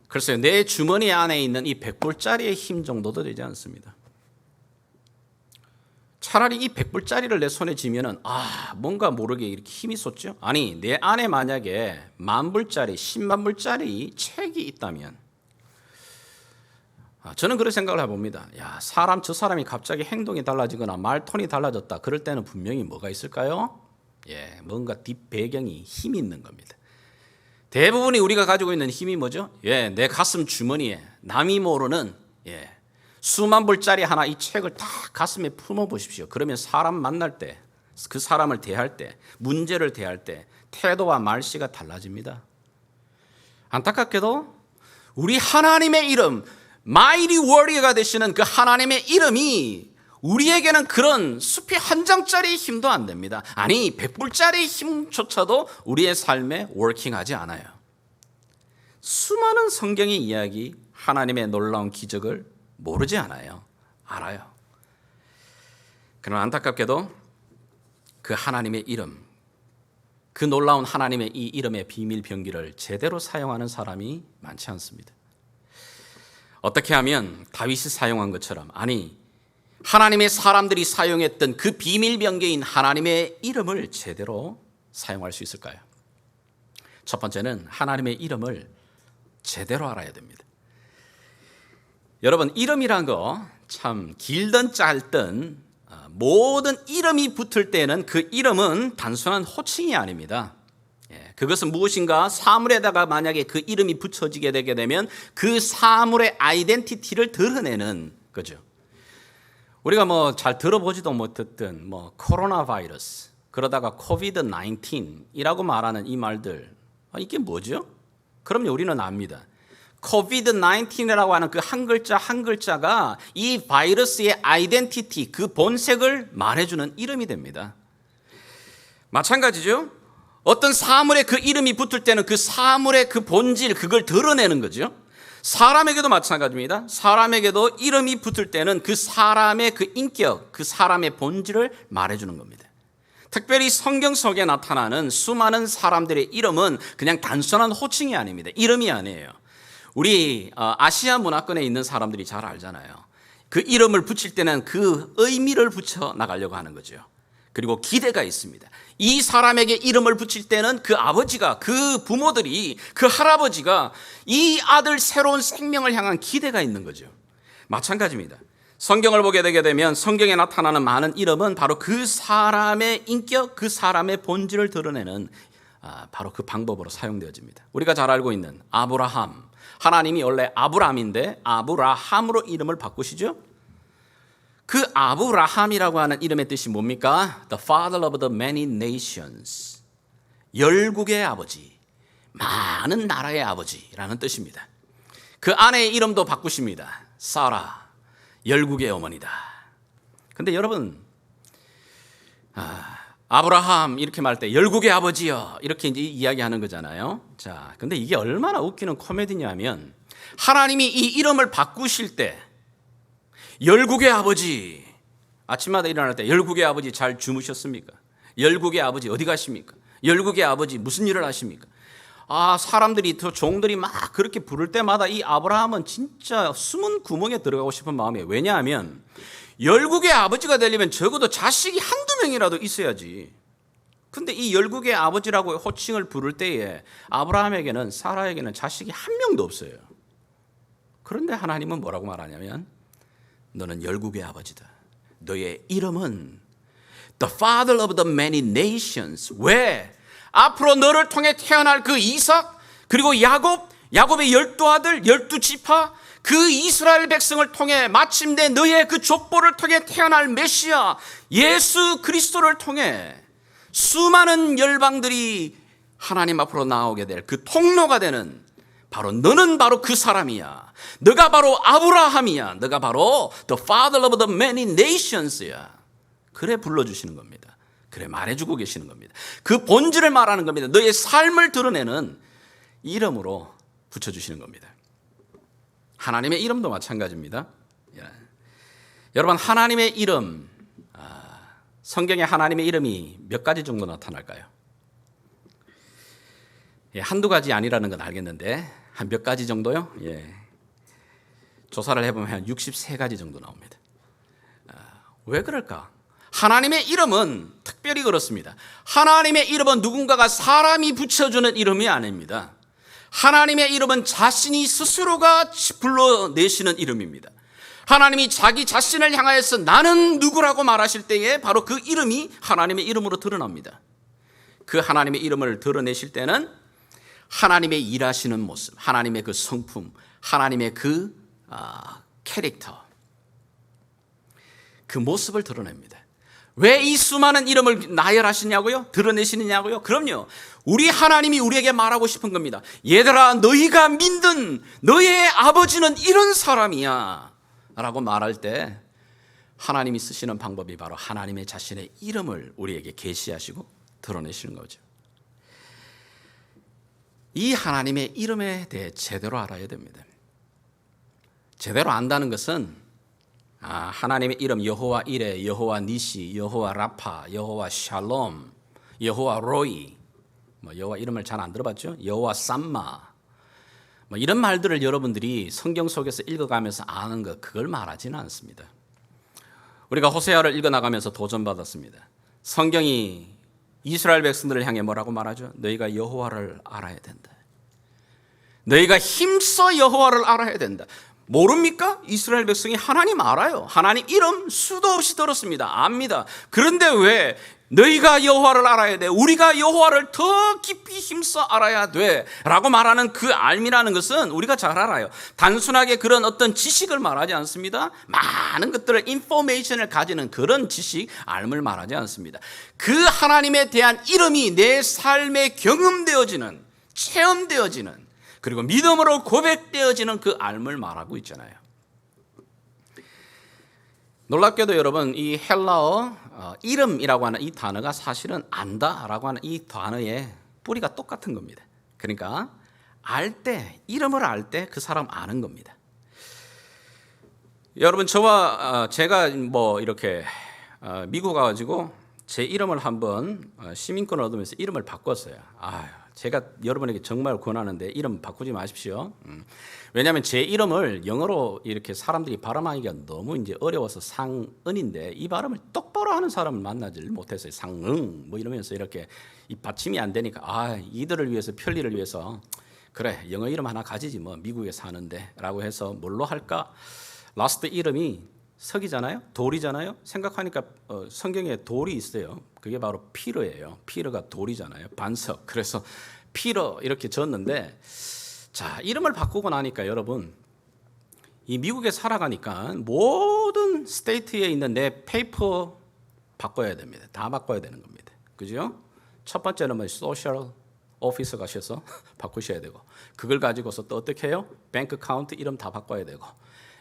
[SPEAKER 3] 글쎄요, 내 주머니 안에 있는 이 100불짜리의 힘 정도도 되지 않습니다. 차라리 이 100불짜리를 내 손에 쥐면은 뭔가 모르게 이렇게 힘이 솟죠. 아니, 내 안에 만약에 10,000불짜리, 100,000불짜리 책이 있다면 저는 그런 생각을 해봅니다. 저 사람이 갑자기 행동이 달라지거나 말톤이 달라졌다. 그럴 때는 분명히 뭐가 있을까요? 뭔가 뒷배경이 힘이 있는 겁니다. 대부분이 우리가 가지고 있는 힘이 뭐죠? 내 가슴 주머니에 남이 모르는 수만 불짜리 하나 이 책을 다 가슴에 품어 보십시오. 그러면 사람 만날 때, 그 사람을 대할 때, 문제를 대할 때 태도와 말씨가 달라집니다. 안타깝게도 우리 하나님의 이름, 마이리 워리어가 되시는 그 하나님의 이름이 우리에게는 그런 숲이 한 장짜리 힘도 안 됩니다. 아니, 100불짜리 힘조차도 우리의 삶에 워킹하지 않아요. 수많은 성경의 이야기, 하나님의 놀라운 기적을 모르지 않아요. 알아요. 그러나 안타깝게도 그 하나님의 이름, 그 놀라운 하나님의 이 이름의 비밀 병기를 제대로 사용하는 사람이 많지 않습니다. 어떻게 하면 다윗이 사용한 것처럼, 아니, 하나님의 사람들이 사용했던 그 비밀 병기인 하나님의 이름을 제대로 사용할 수 있을까요? 첫 번째는 하나님의 이름을 제대로 알아야 됩니다. 여러분, 이름이란 거 참 길든 짧든 모든 이름이 붙을 때는 그 이름은 단순한 호칭이 아닙니다. 그것은 무엇인가 사물에다가 만약에 그 이름이 붙여지게 되게 되면 그 사물의 아이덴티티를 드러내는 거죠. 우리가 잘 들어보지도 못했던 코로나 바이러스, 그러다가 코비드 19이라고 말하는 이 말들, 이게 뭐죠? 그럼요, 우리는 압니다. 코비드 19이라고 하는 그 한 글자가 이 바이러스의 아이덴티티, 그 본색을 말해주는 이름이 됩니다. 마찬가지죠. 어떤 사물에 그 이름이 붙을 때는 그 사물의 그 본질, 그걸 드러내는 거죠. 사람에게도 마찬가지입니다. 사람에게도 이름이 붙을 때는 그 사람의 그 인격, 그 사람의 본질을 말해주는 겁니다. 특별히 성경 속에 나타나는 수많은 사람들의 이름은 그냥 단순한 호칭이 아닙니다. 이름이 아니에요. 우리 아시아 문화권에 있는 사람들이 잘 알잖아요. 그 이름을 붙일 때는 그 의미를 붙여 나가려고 하는 거죠. 그리고 기대가 있습니다. 이 사람에게 이름을 붙일 때는 그 아버지가, 그 부모들이, 그 할아버지가 이 아들 새로운 생명을 향한 기대가 있는 거죠. 마찬가지입니다. 성경을 보게 되게 되면 성경에 나타나는 많은 이름은 바로 그 사람의 인격, 그 사람의 본질을 드러내는 바로 그 방법으로 사용되어집니다. 우리가 잘 알고 있는 아브라함, 하나님이 원래 아브람인데 아브라함으로 이름을 바꾸시죠. 그 아브라함이라고 하는 이름의 뜻이 뭡니까? The father of the many nations, 열국의 아버지, 많은 나라의 아버지라는 뜻입니다. 그 아내의 이름도 바꾸십니다. 사라, 열국의 어머니다. 근데 여러분, 아브라함 이렇게 말할 때 열국의 아버지요 이렇게 이제 이야기하는 거잖아요. 자, 근데 이게 얼마나 웃기는 코미디냐면 하나님이 이 이름을 바꾸실 때 열국의 아버지, 아침마다 일어날 때 열국의 아버지 잘 주무셨습니까? 열국의 아버지 어디 가십니까? 열국의 아버지 무슨 일을 하십니까? 사람들이, 종들이 막 그렇게 부를 때마다 이 아브라함은 진짜 숨은 구멍에 들어가고 싶은 마음이에요. 왜냐하면 열국의 아버지가 되려면 적어도 자식이 한두 명이라도 있어야지. 근데 이 열국의 아버지라고 호칭을 부를 때에 아브라함에게는, 사라에게는 자식이 한 명도 없어요. 그런데 하나님은 뭐라고 말하냐면 너는 열국의 아버지다. 너의 이름은 The Father of the Many Nations. 왜? 앞으로 너를 통해 태어날 그 이삭, 그리고 야곱의 12아들, 12지파, 그 이스라엘 백성을 통해 마침내 너의 그 족보를 통해 태어날 메시아 예수 그리스도를 통해 수많은 열방들이 하나님 앞으로 나오게 될 그 통로가 되는 바로 너는 바로 그 사람이야. 너가 바로 아브라함이야. 너가 바로 the father of the many nations야. 그래 불러주시는 겁니다. 그래 말해주고 계시는 겁니다. 그 본질을 말하는 겁니다. 너의 삶을 드러내는 이름으로 붙여주시는 겁니다. 하나님의 이름도 마찬가지입니다. 여러분, 하나님의 이름, 성경에 하나님의 이름이 몇 가지 정도 나타날까요? 한두 가지 아니라는 건 알겠는데 한 몇 가지 정도요? 조사를 해보면 한 63가지 정도 나옵니다. 왜 그럴까? 하나님의 이름은 특별히 그렇습니다. 하나님의 이름은 누군가가 사람이 붙여주는 이름이 아닙니다. 하나님의 이름은 자신이 스스로가 불러내시는 이름입니다. 하나님이 자기 자신을 향하여서 나는 누구라고 말하실 때에 바로 그 이름이 하나님의 이름으로 드러납니다. 그 하나님의 이름을 드러내실 때는 하나님의 일하시는 모습, 하나님의 그 성품, 하나님의 그 캐릭터, 그 모습을 드러냅니다. 왜 이 수많은 이름을 나열하시냐고요? 드러내시느냐고요? 그럼요. 우리 하나님이 우리에게 말하고 싶은 겁니다. 얘들아, 너희가 믿는 너의 아버지는 이런 사람이야 라고 말할 때 하나님이 쓰시는 방법이 바로 하나님의 자신의 이름을 우리에게 계시하시고 드러내시는 거죠. 이 하나님의 이름에 대해 제대로 알아야 됩니다. 제대로 안다는 것은 하나님의 이름 여호와 이레, 여호와 니시, 여호와 라파, 여호와 샬롬, 여호와 로이, 여호와 이름을 잘 안 들어봤죠? 여호와 삼마, 이런 말들을 여러분들이 성경 속에서 읽어가면서 아는 것, 그걸 말하지는 않습니다. 우리가 호세아를 읽어나가면서 도전받았습니다. 성경이 이스라엘 백성들을 향해 뭐라고 말하죠? 너희가 여호와를 알아야 된다. 너희가 힘써 여호와를 알아야 된다. 모릅니까? 이스라엘 백성이 하나님 알아요. 하나님 이름 수도 없이 들었습니다. 압니다. 그런데 왜 너희가 여호와를 알아야 돼, 우리가 여호와를 더 깊이 힘써 알아야 돼 라고 말하는 그 알미라는 것은 우리가 잘 알아요. 단순하게 그런 어떤 지식을 말하지 않습니다. 많은 것들을 인포메이션을 가지는 그런 지식, 알을 말하지 않습니다. 그 하나님에 대한 이름이 내 삶에 경험되어지는, 체험되어지는, 그리고 믿음으로 고백되어지는 그 알을 말하고 있잖아요. 놀랍게도 여러분, 이 헬라어 이름이라고 하는 이 단어가 사실은 안다라고 하는 이 단어의 뿌리가 똑같은 겁니다. 그러니까 알 때, 이름을 알 때 그 사람 아는 겁니다. 여러분, 저와 제가 이렇게 미국 가가지고 제 이름을 한번 시민권을 얻으면서 이름을 바꿨어요. 제가 여러분에게 정말 권하는데 이름 바꾸지 마십시오. 왜냐하면 제 이름을 영어로 이렇게 사람들이 발음하기가 너무 이제 어려워서 상은인데 이 발음을 똑바로 하는 사람을 만나질 못했어요. 상응 이러면서 이렇게 이 받침이 안 되니까 이들을 위해서, 편리를 위해서 그래 영어 이름 하나 가지지 미국에 사는데 라고 해서 뭘로 할까? 라스트 이름이 석이잖아요. 돌이잖아요. 생각하니까 성경에 돌이 있어요. 그게 바로 피르예요. 피르가 돌이잖아요. 반석. 그래서 피르 이렇게 졌는데, 자, 이름을 바꾸고 나니까 여러분, 이 미국에 살아가니까 모든 스테이트에 있는 내 페이퍼 바꿔야 됩니다. 다 바꿔야 되는 겁니다. 그죠? 첫 번째는 뭐 소셜 오피스 가셔서 바꾸셔야 되고, 그걸 가지고서 또 어떻게 해요? 뱅크 카운트 이름 다 바꿔야 되고,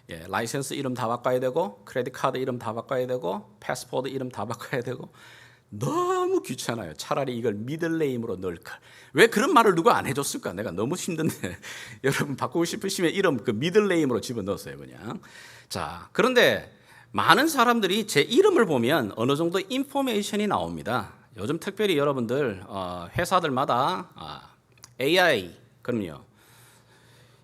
[SPEAKER 3] 예, 라이센스 이름 다 바꿔야 되고, 크레딧 카드 이름 다 바꿔야 되고, 패스포드 이름 다 바꿔야 되고, 너무 귀찮아요. 차라리 이걸 미들네임으로 넣을 걸. 왜 그런 말을 누가 안 해줬을까? 내가 너무 힘든데 여러분 바꾸고 싶으시면 이름 그 미들네임으로 집어넣었어요 그냥. 자, 그런데 많은 사람들이 제 이름을 보면 어느 정도 인포메이션이 나옵니다. 요즘 특별히 여러분들 회사들마다 AI, 그럼요,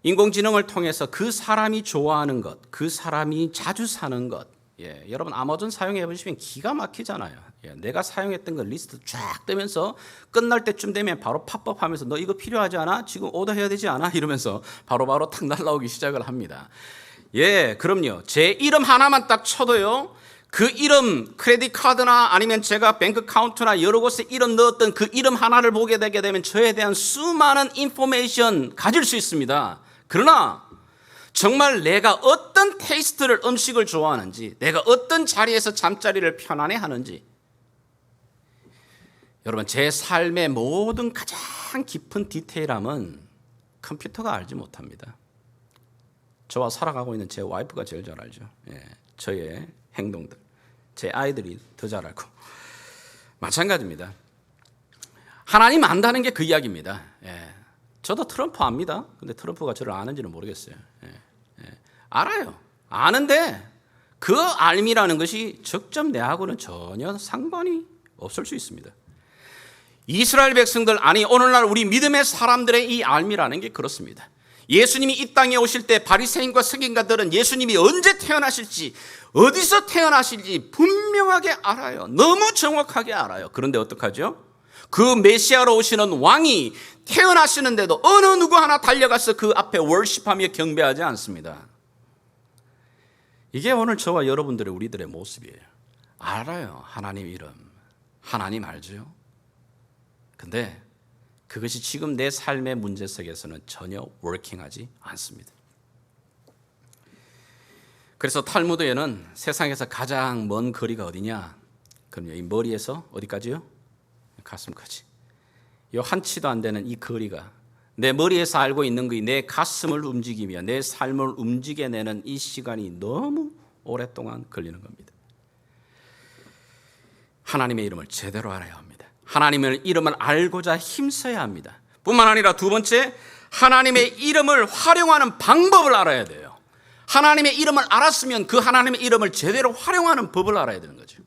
[SPEAKER 3] 인공지능을 통해서 그 사람이 좋아하는 것, 그 사람이 자주 사는 것, 예, 여러분 아마존 사용해 보시면 기가 막히잖아요. 예, 내가 사용했던 거 리스트 쫙 뜨면서 끝날 때쯤 되면 바로 팝업하면서 너 이거 필요하지 않아? 지금 오더해야 되지 않아? 이러면서 바로바로 탁 날라오기 시작을 합니다. 예, 그럼요. 제 이름 하나만 딱 쳐도요, 그 이름 크레딧 카드나 아니면 제가 뱅크 카운트나 여러 곳에 이름 넣었던 그 이름 하나를 보게 되게 되면 저에 대한 수많은 인포메이션 가질 수 있습니다. 그러나 정말 내가 어떤 테이스트를 음식을 좋아하는지, 내가 어떤 자리에서 잠자리를 편안해 하는지, 여러분 제 삶의 모든 가장 깊은 디테일함은 컴퓨터가 알지 못합니다. 저와 살아가고 있는 제 와이프가 제일 잘 알죠. 예, 저의 행동들, 제 아이들이 더 잘 알고. 마찬가지입니다. 하나님 안다는 게 그 이야기입니다. 예, 저도 트럼프 압니다. 근데 트럼프가 저를 아는지는 모르겠어요. 알아요. 아는데 그 알미라는 것이 직접 내하고는 전혀 상관이 없을 수 있습니다. 이스라엘 백성들, 아니 오늘날 우리 믿음의 사람들의 이 알미라는 게 그렇습니다. 예수님이 이 땅에 오실 때 바리새인과 서기관들은 예수님이 언제 태어나실지, 어디서 태어나실지 분명하게 알아요. 너무 정확하게 알아요. 그런데 어떡하죠? 그 메시아로 오시는 왕이 태어나시는데도 어느 누구 하나 달려가서 그 앞에 월십하며 경배하지 않습니다. 이게 오늘 저와 여러분들의 우리들의 모습이에요. 알아요. 하나님 이름. 하나님 알죠. 근데 그것이 지금 내 삶의 문제 속에서는 전혀 워킹하지 않습니다. 그래서 탈무드에는 세상에서 가장 먼 거리가 어디냐? 그럼요, 이 머리에서 어디까지요? 가슴까지. 이 한치도 안 되는 이 거리가 내 머리에서 알고 있는 것이 내 가슴을 움직이며 내 삶을 움직여내는 이 시간이 너무 오랫동안 걸리는 겁니다. 하나님의 이름을 제대로 알아야 합니다. 하나님의 이름을 알고자 힘써야 합니다. 뿐만 아니라 두 번째, 하나님의 이름을 활용하는 방법을 알아야 돼요. 하나님의 이름을 알았으면 그 하나님의 이름을 제대로 활용하는 법을 알아야 되는 거죠.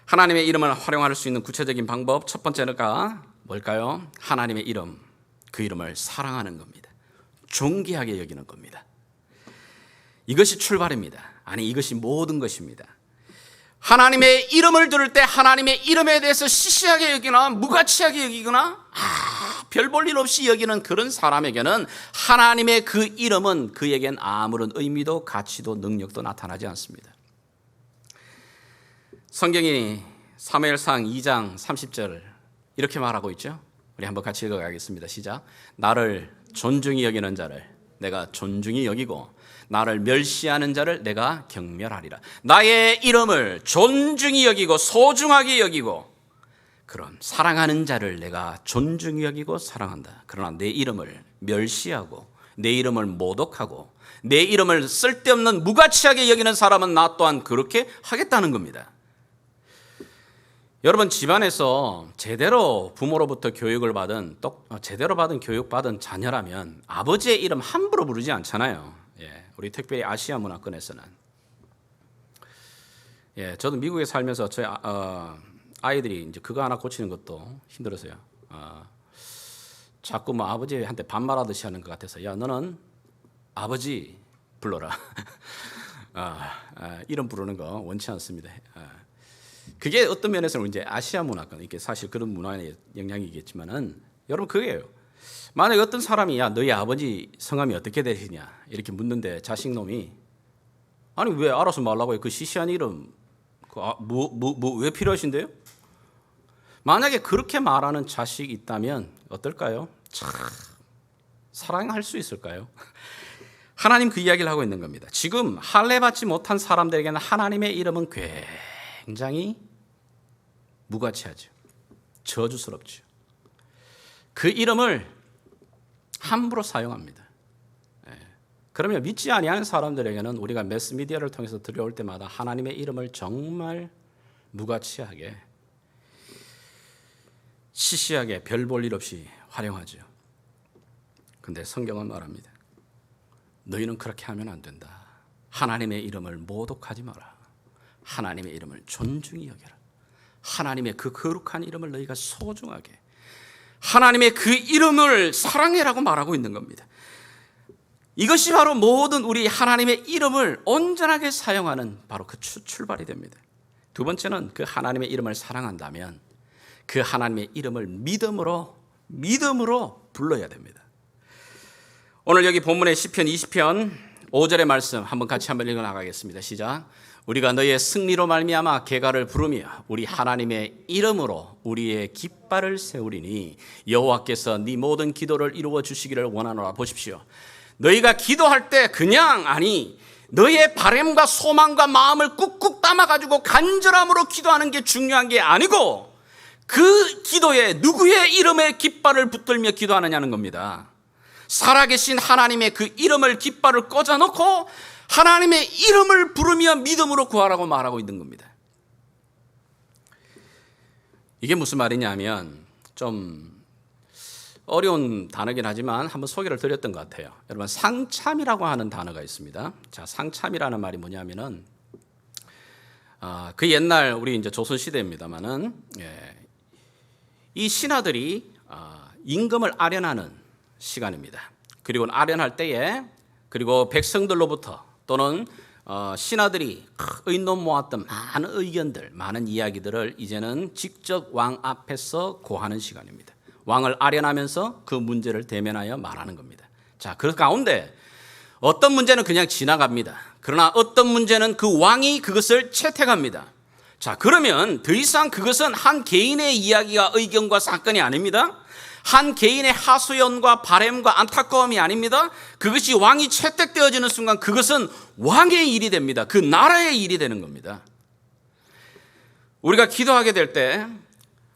[SPEAKER 3] 하나님의 이름을 활용할 수 있는 구체적인 방법, 첫 번째가 뭘까요? 하나님의 이름, 그 이름을 사랑하는 겁니다. 존귀하게 여기는 겁니다. 이것이 출발입니다. 아니, 이것이 모든 것입니다. 하나님의 이름을 들을 때 하나님의 이름에 대해서 시시하게 여기나 무가치하게 여기거나 별 볼 일 없이 여기는 그런 사람에게는 하나님의 그 이름은 그에겐 아무런 의미도 가치도 능력도 나타나지 않습니다. 성경이 사무엘상 2장 30절 이렇게 말하고 있죠. 우리 한번 같이 읽어가겠습니다. 시작. 나를 존중히 여기는 자를 내가 존중히 여기고 나를 멸시하는 자를 내가 경멸하리라. 나의 이름을 존중히 여기고 소중하게 여기고 그럼 사랑하는 자를 내가 존중히 여기고 사랑한다. 그러나 내 이름을 멸시하고 내 이름을 모독하고 내 이름을 쓸데없는 무가치하게 여기는 사람은 나 또한 그렇게 하겠다는 겁니다. 여러분 집안에서 제대로 부모로부터 교육을 받은 제대로 받은 교육받은 자녀라면 아버지의 이름 함부로 부르지 않잖아요. 예, 우리 특별히 아시아 문화권에서는. 예, 저도 미국에 살면서 저희 아이들이 이제 그거 하나 고치는 것도 힘들었어요. 자꾸 뭐 아버지한테 반말하듯이 하는 것 같아서 야 너는 아버지 불러라. 이름 부르는 거 원치 않습니다. 그게 어떤 면에서는 이제 아시아 문화권, 이게 사실 그런 문화의 영향이겠지만은 여러분 그게요. 만약에 어떤 사람이 야 너희 아버지 성함이 어떻게 되시냐 이렇게 묻는데 자식놈이 아니 왜 알아서 말라고 해요? 그 시시한 이름 왜 필요하신데요? 만약에 그렇게 말하는 자식이 있다면 어떨까요? 참 사랑할 수 있을까요? 하나님 그 이야기를 하고 있는 겁니다. 지금 할례 받지 못한 사람들에게는 하나님의 이름은 굉장히 무가치하죠. 저주스럽죠. 그 이름을 함부로 사용합니다. 그러면 믿지 아니하는 사람들에게는 우리가 매스미디어를 통해서 들려올 때마다 하나님의 이름을 정말 무가치하게 시시하게 별 볼 일 없이 활용하죠. 근데 성경은 말합니다. 너희는 그렇게 하면 안 된다. 하나님의 이름을 모독하지 마라. 하나님의 이름을 존중히 여겨라. 하나님의 그 거룩한 이름을 너희가 소중하게, 하나님의 그 이름을 사랑해라고 말하고 있는 겁니다. 이것이 바로 모든 우리 하나님의 이름을 온전하게 사용하는 바로 그 출발이 됩니다. 두 번째는 그 하나님의 이름을 사랑한다면 그 하나님의 이름을 믿음으로 불러야 됩니다. 오늘 여기 본문의 시편 20편 5절의 말씀 한번 같이 읽어 나가겠습니다. 시작. 우리가 너의 승리로 말미암아 계가를 부르며 우리 하나님의 이름으로 우리의 깃발을 세우리니 여호와께서 네 모든 기도를 이루어 주시기를 원하노라. 보십시오. 너희가 기도할 때 그냥 너의 바람과 소망과 마음을 꾹꾹 담아가지고 간절함으로 기도하는 게 중요한 게 아니고 그 기도에 누구의 이름에 깃발을 붙들며 기도하느냐는 겁니다. 살아계신 하나님의 그 이름을 깃발을 꽂아놓고 하나님의 이름을 부르며 믿음으로 구하라고 말하고 있는 겁니다. 이게 무슨 말이냐면 좀 어려운 단어긴 하지만 한번 소개를 드렸던 것 같아요. 여러분 상참이라고 하는 단어가 있습니다. 자, 상참이라는 말이 뭐냐면은 그 옛날 우리 이제 조선 시대입니다만은 이 신하들이 임금을 아련하는 시간입니다. 그리고 아련할 때에 그리고 백성들로부터 또는 신하들이 의논 모았던 많은 의견들, 많은 이야기들을 이제는 직접 왕 앞에서 고하는 시간입니다. 왕을 아련하면서 그 문제를 대면하여 말하는 겁니다. 자, 그 가운데 어떤 문제는 그냥 지나갑니다. 그러나 어떤 문제는 그 왕이 그것을 채택합니다. 자, 그러면 더 이상 그것은 한 개인의 이야기와 의견과 사건이 아닙니다. 한 개인의 하소연과 바램과 안타까움이 아닙니다. 그것이 왕이 채택되어지는 순간 그것은 왕의 일이 됩니다. 그 나라의 일이 되는 겁니다. 우리가 기도하게 될 때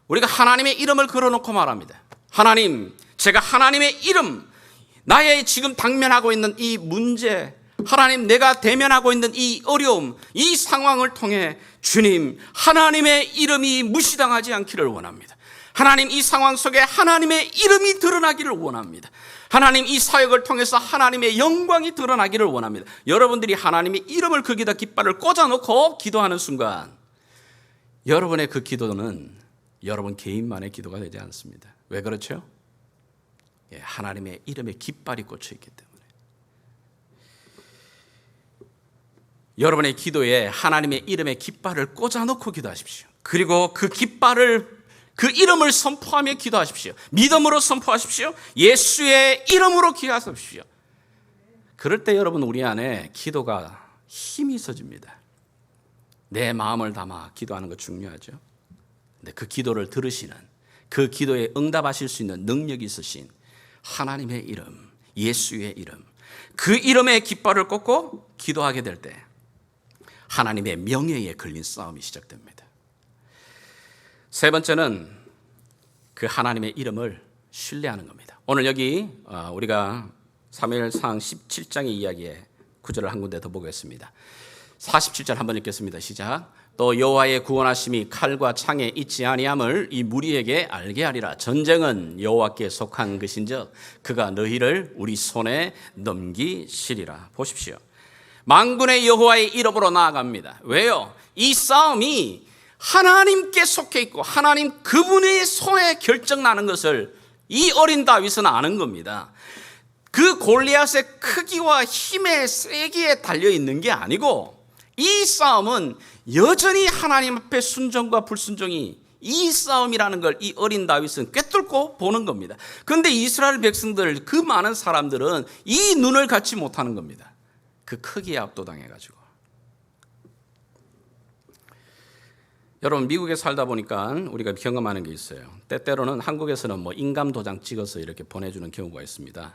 [SPEAKER 3] 우리가 하나님의 이름을 걸어놓고 말합니다. 하나님, 제가 하나님의 이름, 나의 지금 당면하고 있는 이 문제, 하나님 내가 대면하고 있는 이 어려움, 이 상황을 통해 주님, 하나님의 이름이 무시당하지 않기를 원합니다. 하나님, 이 상황 속에 하나님의 이름이 드러나기를 원합니다. 하나님, 이 사역을 통해서 하나님의 영광이 드러나기를 원합니다. 여러분들이 하나님의 이름을 거기다 깃발을 꽂아놓고 기도하는 순간 여러분의 그 기도는 여러분 개인만의 기도가 되지 않습니다. 왜 그렇죠? 하나님의 이름에 깃발이 꽂혀있기 때문에. 여러분의 기도에 하나님의 이름에 깃발을 꽂아놓고 기도하십시오. 그리고 그 깃발을, 그 이름을 선포하며 기도하십시오. 믿음으로 선포하십시오. 예수의 이름으로 기도하십시오. 그럴 때 여러분 우리 안에 기도가 힘이 있어집니다. 내 마음을 담아 기도하는 거 중요하죠. 근데 그 기도를 들으시는, 그 기도에 응답하실 수 있는 능력이 있으신 하나님의 이름, 예수의 이름, 그 이름에 깃발을 꽂고 기도하게 될 때 하나님의 명예에 걸린 싸움이 시작됩니다. 세 번째는 그 하나님의 이름을 신뢰하는 겁니다. 오늘 여기 우리가 사무엘상 17장의 이야기에 구절을 한 군데 더 보겠습니다. 47절 한번 읽겠습니다. 시작. 또 여호와의 구원하심이 칼과 창에 있지 아니함을 이 무리에게 알게 하리라. 전쟁은 여호와께 속한 것인즉 그가 너희를 우리 손에 넘기시리라. 보십시오. 만군의 여호와의 이름으로 나아갑니다. 왜요? 이 싸움이 하나님께 속해 있고 하나님 그분의 손에 결정나는 것을 이 어린 다윗은 아는 겁니다. 그 골리앗의 크기와 힘의 세기에 달려 있는 게 아니고 이 싸움은 여전히 하나님 앞에 순종과 불순종이 이 싸움이라는 걸 이 어린 다윗은 꿰뚫고 보는 겁니다. 그런데 이스라엘 백성들, 그 많은 사람들은 이 눈을 갖지 못하는 겁니다. 그 크기에 압도당해가지고. 여러분 미국에 살다 보니까 우리가 경험하는 게 있어요. 때때로는 한국에서는 뭐 인감 도장 찍어서 이렇게 보내주는 경우가 있습니다.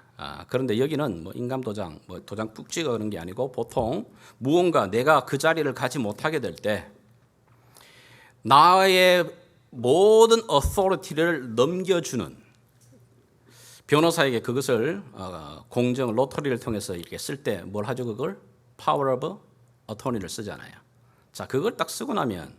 [SPEAKER 3] 그런데 여기는 뭐 인감 도장, 뭐 도장 푹 찍어 그런 게 아니고 보통 무언가 내가 그 자리를 가지 못하게 될 때 나의 모든 authority를 넘겨주는 변호사에게 그것을 공정 로터리를 통해서 이렇게 쓸 때 뭘 하죠? 그걸 power of attorney를 쓰잖아요. 자, 그걸 딱 쓰고 나면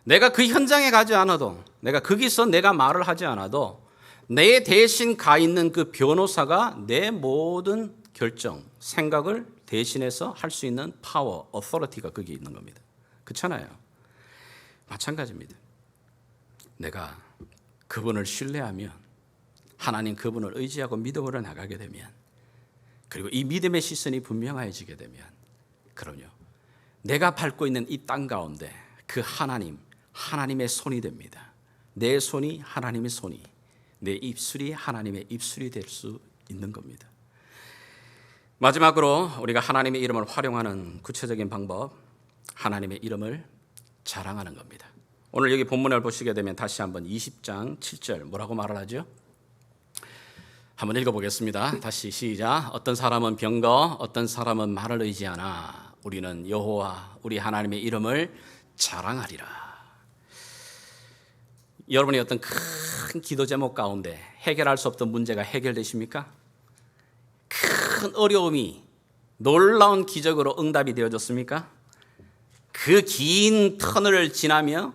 [SPEAKER 3] 내가 그 현장에 가지 않아도, 내가 거기서 내가 말을 하지 않아도 내 대신 가 있는 그 변호사가 내 모든 결정, 생각을 대신해서 할 수 있는 파워, authority가 거기 있는 겁니다. 그렇잖아요. 마찬가지입니다. 내가 그분을 신뢰하면, 하나님 그분을 의지하고 믿음으로 나가게 되면, 그리고 이 믿음의 시선이 분명해지게 되면, 그럼요, 내가 밟고 있는 이 땅 가운데 그 하나님의 손이 됩니다. 내 손이 하나님의 손이, 내 입술이 하나님의 입술이 될 수 있는 겁니다. 마지막으로 우리가 하나님의 이름을 활용하는 구체적인 방법, 하나님의 이름을 자랑하는 겁니다. 오늘 여기 본문을 보시게 되면 다시 한번 20장 7절 뭐라고 말을 하죠? 한번 읽어보겠습니다. 다시 시작. 어떤 사람은 병거, 어떤 사람은 말을 의지하나 우리는 여호와 우리 하나님의 이름을 자랑하리라. 여러분이 어떤 큰 기도 제목 가운데 해결할 수 없던 문제가 해결되십니까? 큰 어려움이 놀라운 기적으로 응답이 되어졌습니까? 그 긴 터널을 지나며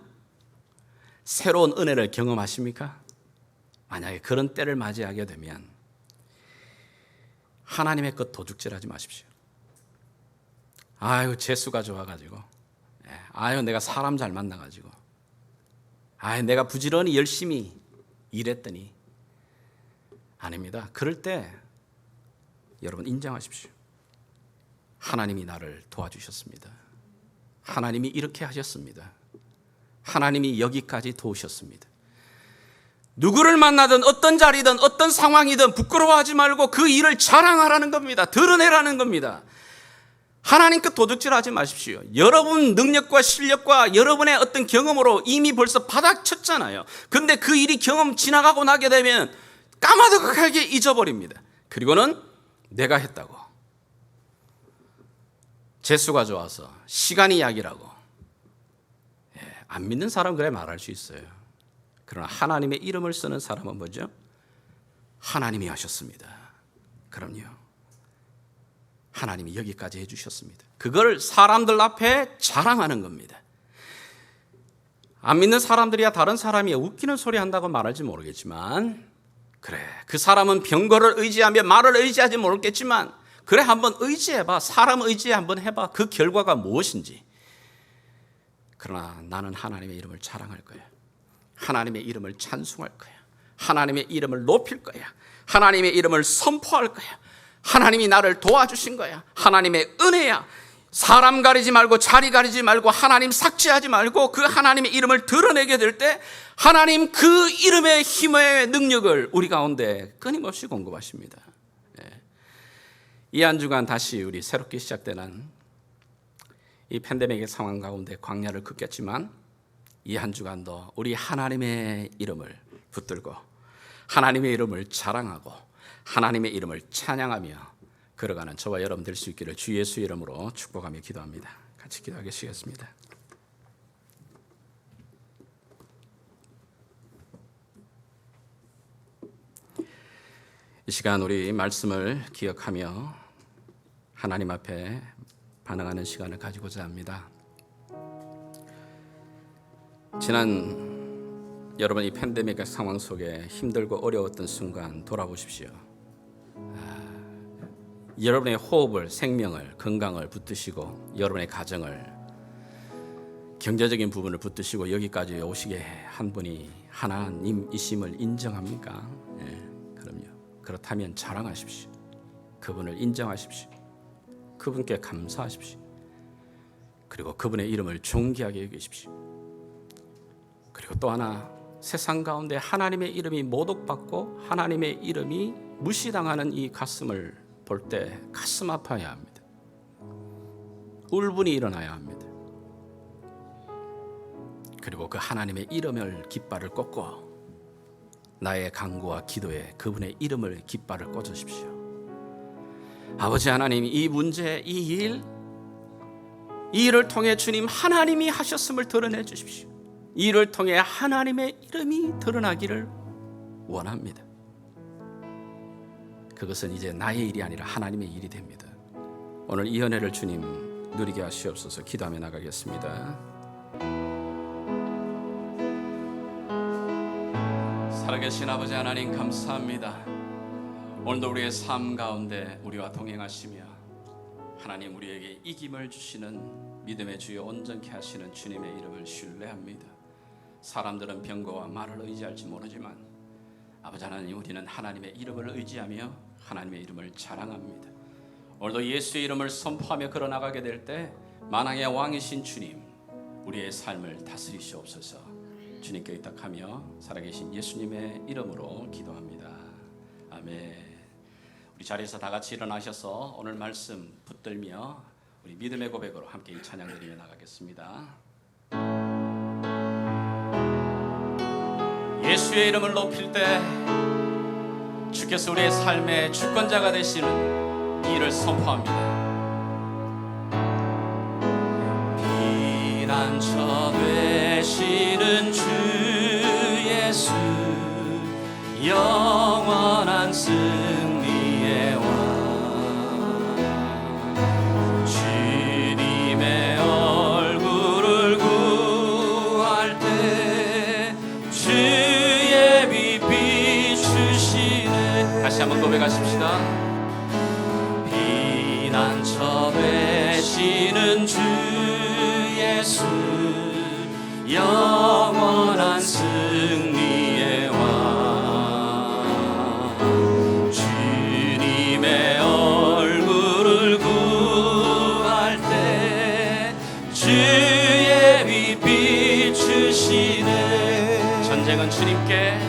[SPEAKER 3] 새로운 은혜를 경험하십니까? 만약에 그런 때를 맞이하게 되면 하나님의 것 도둑질하지 마십시오. 아유, 재수가 좋아가지고, 아유, 내가 사람 잘 만나가지고, 아유, 내가 부지런히 열심히 일했더니. 아닙니다. 그럴 때 여러분 인정하십시오. 하나님이 나를 도와주셨습니다. 하나님이 이렇게 하셨습니다. 하나님이 여기까지 도우셨습니다. 누구를 만나든 어떤 자리든 어떤 상황이든 부끄러워하지 말고 그 일을 자랑하라는 겁니다. 드러내라는 겁니다. 하나님께 도둑질하지 마십시오. 여러분 능력과 실력과 여러분의 어떤 경험으로 이미 벌써 바닥쳤잖아요. 근데 그 일이 경험 지나가고 나게 되면 까마득하게 잊어버립니다. 그리고는 내가 했다고, 재수가 좋아서, 시간이 약이라고, 안 믿는 사람 그래 말할 수 있어요. 그러나 하나님의 이름을 쓰는 사람은 뭐죠? 하나님이 하셨습니다. 그럼요, 하나님이 여기까지 해주셨습니다. 그걸 사람들 앞에 자랑하는 겁니다. 안 믿는 사람들이야 다른 사람이 웃기는 소리 한다고 말할지 모르겠지만, 그래, 그 사람은 병거를 의지하며 말을 의지하지 모르겠지만, 그래, 한번 의지해봐. 사람 의지 한번 해봐. 그 결과가 무엇인지. 그러나 나는 하나님의 이름을 자랑할 거야. 하나님의 이름을 찬송할 거야. 하나님의 이름을 높일 거야. 하나님의 이름을 선포할 거야. 하나님이 나를 도와주신 거야. 하나님의 은혜야. 사람 가리지 말고, 자리 가리지 말고, 하나님 삭제하지 말고 그 하나님의 이름을 드러내게 될 때 하나님 그 이름의 힘의 능력을 우리 가운데 끊임없이 공급하십니다. 이 한 주간 다시 우리 새롭게 시작되는 이 팬데믹의 상황 가운데 광야를 긋겠지만, 이 한 주간도 우리 하나님의 이름을 붙들고 하나님의 이름을 자랑하고 하나님의 이름을 찬양하며 걸어가는 저와 여러분 될 수 있기를 주 예수 이름으로 축복하며 기도합니다. 같이 기도하겠습니다. 이 시간 우리 말씀을 기억하며 하나님 앞에 반응하는 시간을 가지고자 합니다. 지난 여러분 이 팬데믹의 상황 속에 힘들고 어려웠던 순간 돌아보십시오. 여러분의 호흡을, 생명을, 건강을 붙드시고 여러분의 가정을, 경제적인 부분을 붙드시고 여기까지 오시게 한 분이 하나님이심을 인정합니까? 그럼요. 그렇다면 자랑하십시오. 그분을 인정하십시오. 그분께 감사하십시오. 그리고 그분의 이름을 존귀하게 여기십시오. 그리고 또 하나, 세상 가운데 하나님의 이름이 모독받고 하나님의 이름이 무시당하는 이 가슴을 볼 때 가슴 아파야 합니다. 울분이 일어나야 합니다. 그리고 그 하나님의 이름을 깃발을 꽂고 나의 간구와 기도에 그분의 이름을 깃발을 꽂으십시오. 아버지 하나님, 이 문제, 이 일을 통해 주님 하나님이 하셨음을 드러내 주십시오. 이 일을 통해 하나님의 이름이 드러나기를 원합니다. 그것은 이제 나의 일이 아니라 하나님의 일이 됩니다. 오늘 이 은혜를 주님 누리게 하시옵소서. 기도하며 나가겠습니다.
[SPEAKER 1] 살아계신 아버지 하나님 감사합니다. 오늘도 우리의 삶 가운데 우리와 동행하시며 하나님 우리에게 이김을 주시는 믿음의 주여 온전케 하시는 주님의 이름을 신뢰합니다. 사람들은 병거와 말을 의지할지 모르지만 아버지 하나님, 우리는 하나님의 이름을 의지하며 하나님의 이름을 자랑합니다. 오늘도 예수의 이름을 선포하며 걸어나가게 될 때 만왕의 왕이신 주님, 우리의 삶을 다스리시옵소서. 주님께 의탁하며 살아계신 예수님의 이름으로 기도합니다. 아멘. 우리 자리에서 다 같이 일어나셔서 오늘 말씀 붙들며 우리 믿음의 고백으로 함께 이 찬양 드리며 나가겠습니다. 예수의 이름을 높일 때 주께서 우리의 삶의 주권자가 되시는 이 일을 선포합니다. 피난처 되시는 주 예수, 영원한 승리의 왕, 주님의 얼굴을 구할 때 주의 빛 비추시네. 다시 한번 고백하십시다. 피난처 되시는 주 예수, 영원한 승리의 왕, 주님의 얼굴을 구할 때 주의 빛 비추시네. 전쟁은 주님께,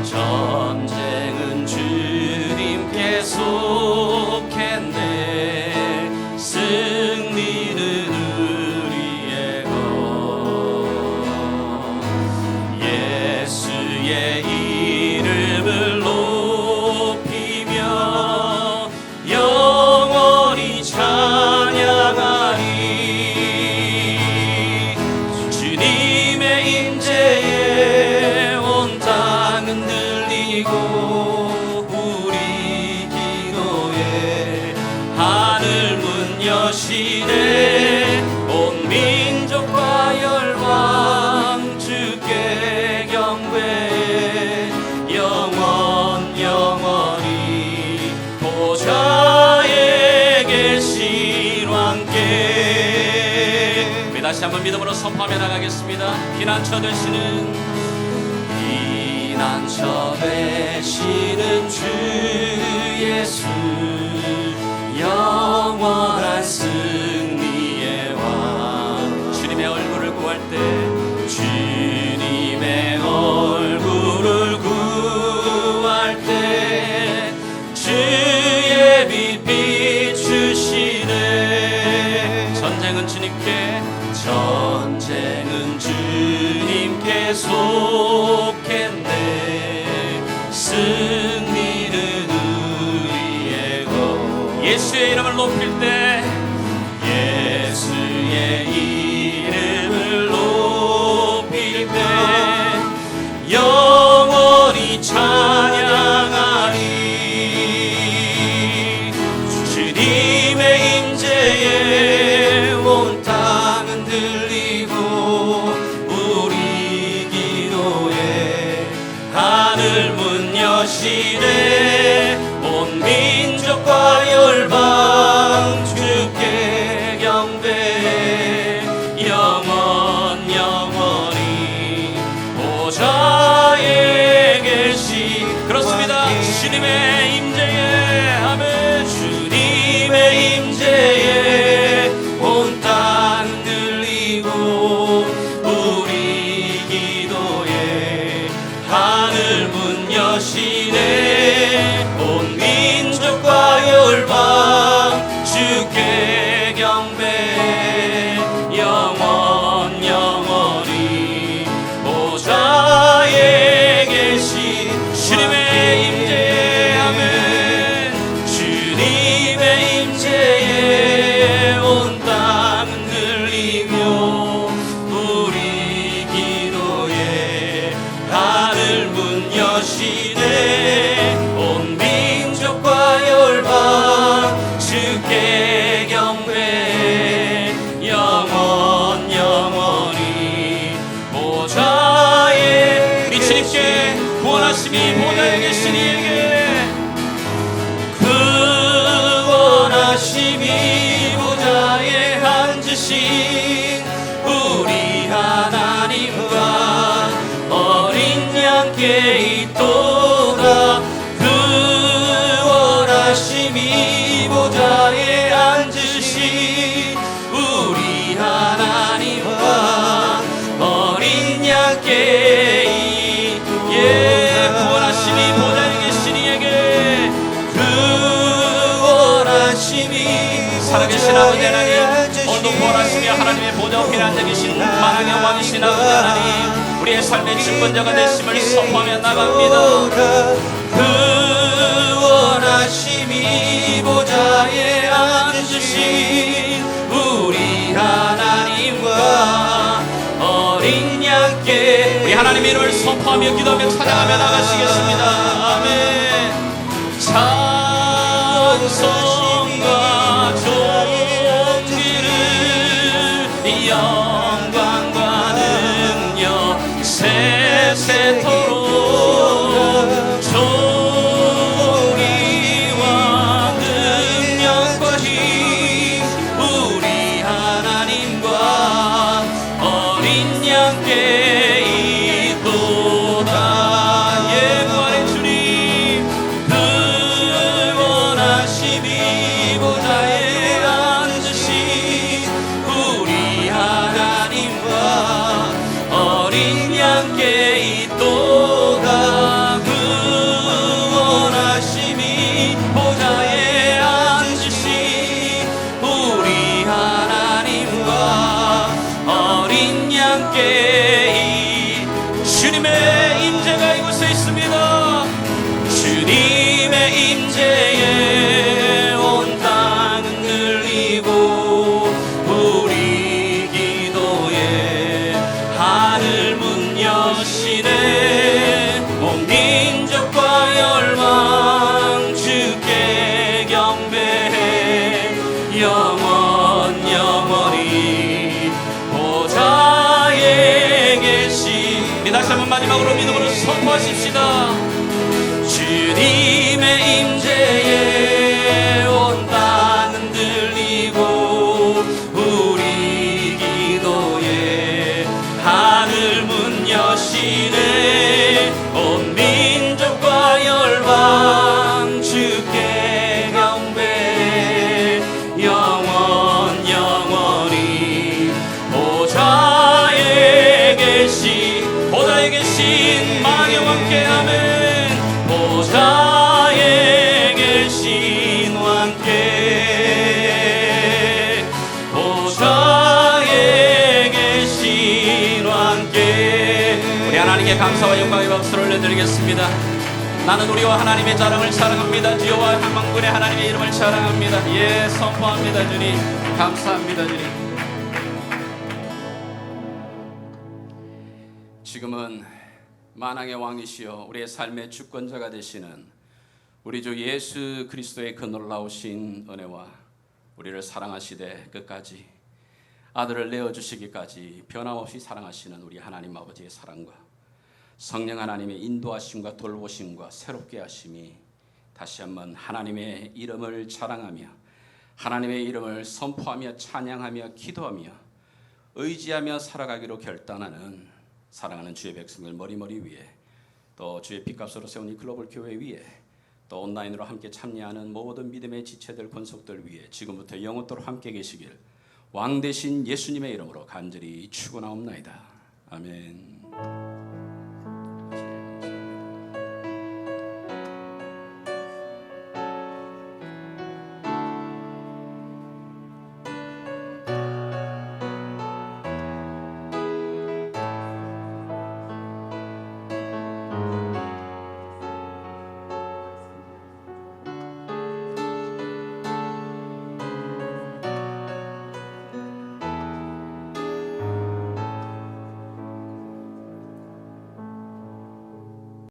[SPEAKER 1] 전쟁은 주님께 속했네. 승리는 우리의 것. 예수의 이름을 높이며 영원히 찬양하리. 주님의 임재에 온 땅은 들리고 우리 기도에 하늘 문 여시네. 온 민족과 열방 주께 경배해. 영원히 보좌에 계신 왕께. 우리 다시 한번 믿음으로 선포하며 나가겠습니다. 피난처 되시는 주 예수, 영원한 승리의 왕, 주님의 얼굴을 구할 때, 주님의 얼굴을 구할 때 주의 빛 비추시네. 전쟁은 주님께, 전쟁은 주님께 속했네. 승리는 우리의 것. 예수의 이름을 높일 때, 예수의 이름을 높일 때 영원히 찬양하리. 주님의 임재에 온 땅은 들리고 우리 기도에 하늘 문 여시네. 온 민족과 열방 주께 경배해. 살아계신 아버지 하나님, 오늘도 부활하시며 하나님의 보좌 앞에 앉아 계신 만왕의 왕이신 아버지 하나님, 우리의 삶의 주권자가 되심을 선포하며 나갑니다. 그 원하심이 보좌에 앉으신 우리 하나님과 어린 양께 우리 하나님의 이름을 선포하며 기도하며 찬양하며 나가시겠습니다. 아멘. 찬송과 존귀를 영광과 능력 세세토록 존귀와 능력과 힘 우리 하나님과 어린 양께 있도다. 예무하는 주님, 그 원하심이 보좌에 앉으신 우리 하나님과 어린 양께 있도다. 그 원하심이 보좌에 앉으신 우리 하나님과 어린 양께 주님의 임재가 이곳에 있습니다. 주님의 임재에 온 땅은 들리고 우리 기도에 하늘 문 여시네. 온 민족과 열방 주께 경배해 영원히 보좌에 계신. 다시 한번 마지막으로 믿음으로 선포하십시다. 주님의 임재에 온 땅은 들리고 우리 기도에 하늘 문 여시네. 온 민족과 열방 주께 경배해 영원히 보좌에 계신 만왕의 왕께 아멘. 보좌에 계신 왕께 보좌에 계신 왕께 우리 하나님께 감사와 영광의 박수를 올려드리겠습니다. 나는 우리와 하나님의 자랑을 자랑합니다. 주여와 한망군의 하나님의 이름을 자랑합니다. 예, 선포합니다. 주님 감사합니다. 주님. 지금은 만왕의 왕이시여 우리의 삶의 주권자가 되시는 우리 주 예수 그리스도의 그 놀라우신 은혜와 우리를 사랑하시되 끝까지 아들을 내어주시기까지 변함없이 사랑하시는 우리 하나님 아버지의 사랑과 성령 하나님의 인도하심과 돌보심과 새롭게 하심이 다시 한번 하나님의 이름을 자랑하며 하나님의 이름을 선포하며 찬양하며 기도하며 의지하며 살아가기로 결단하는 사랑하는 주의 백성들 머리머리 위에 또 주의 핏값으로 세운 이 글로벌 교회 위에 또 온라인으로 함께 참여하는 모든 믿음의 지체들 권속들 위에 지금부터 영원토록 함께 계시길 왕 되신 예수님의 이름으로 간절히 축원하옵나이다. 아멘.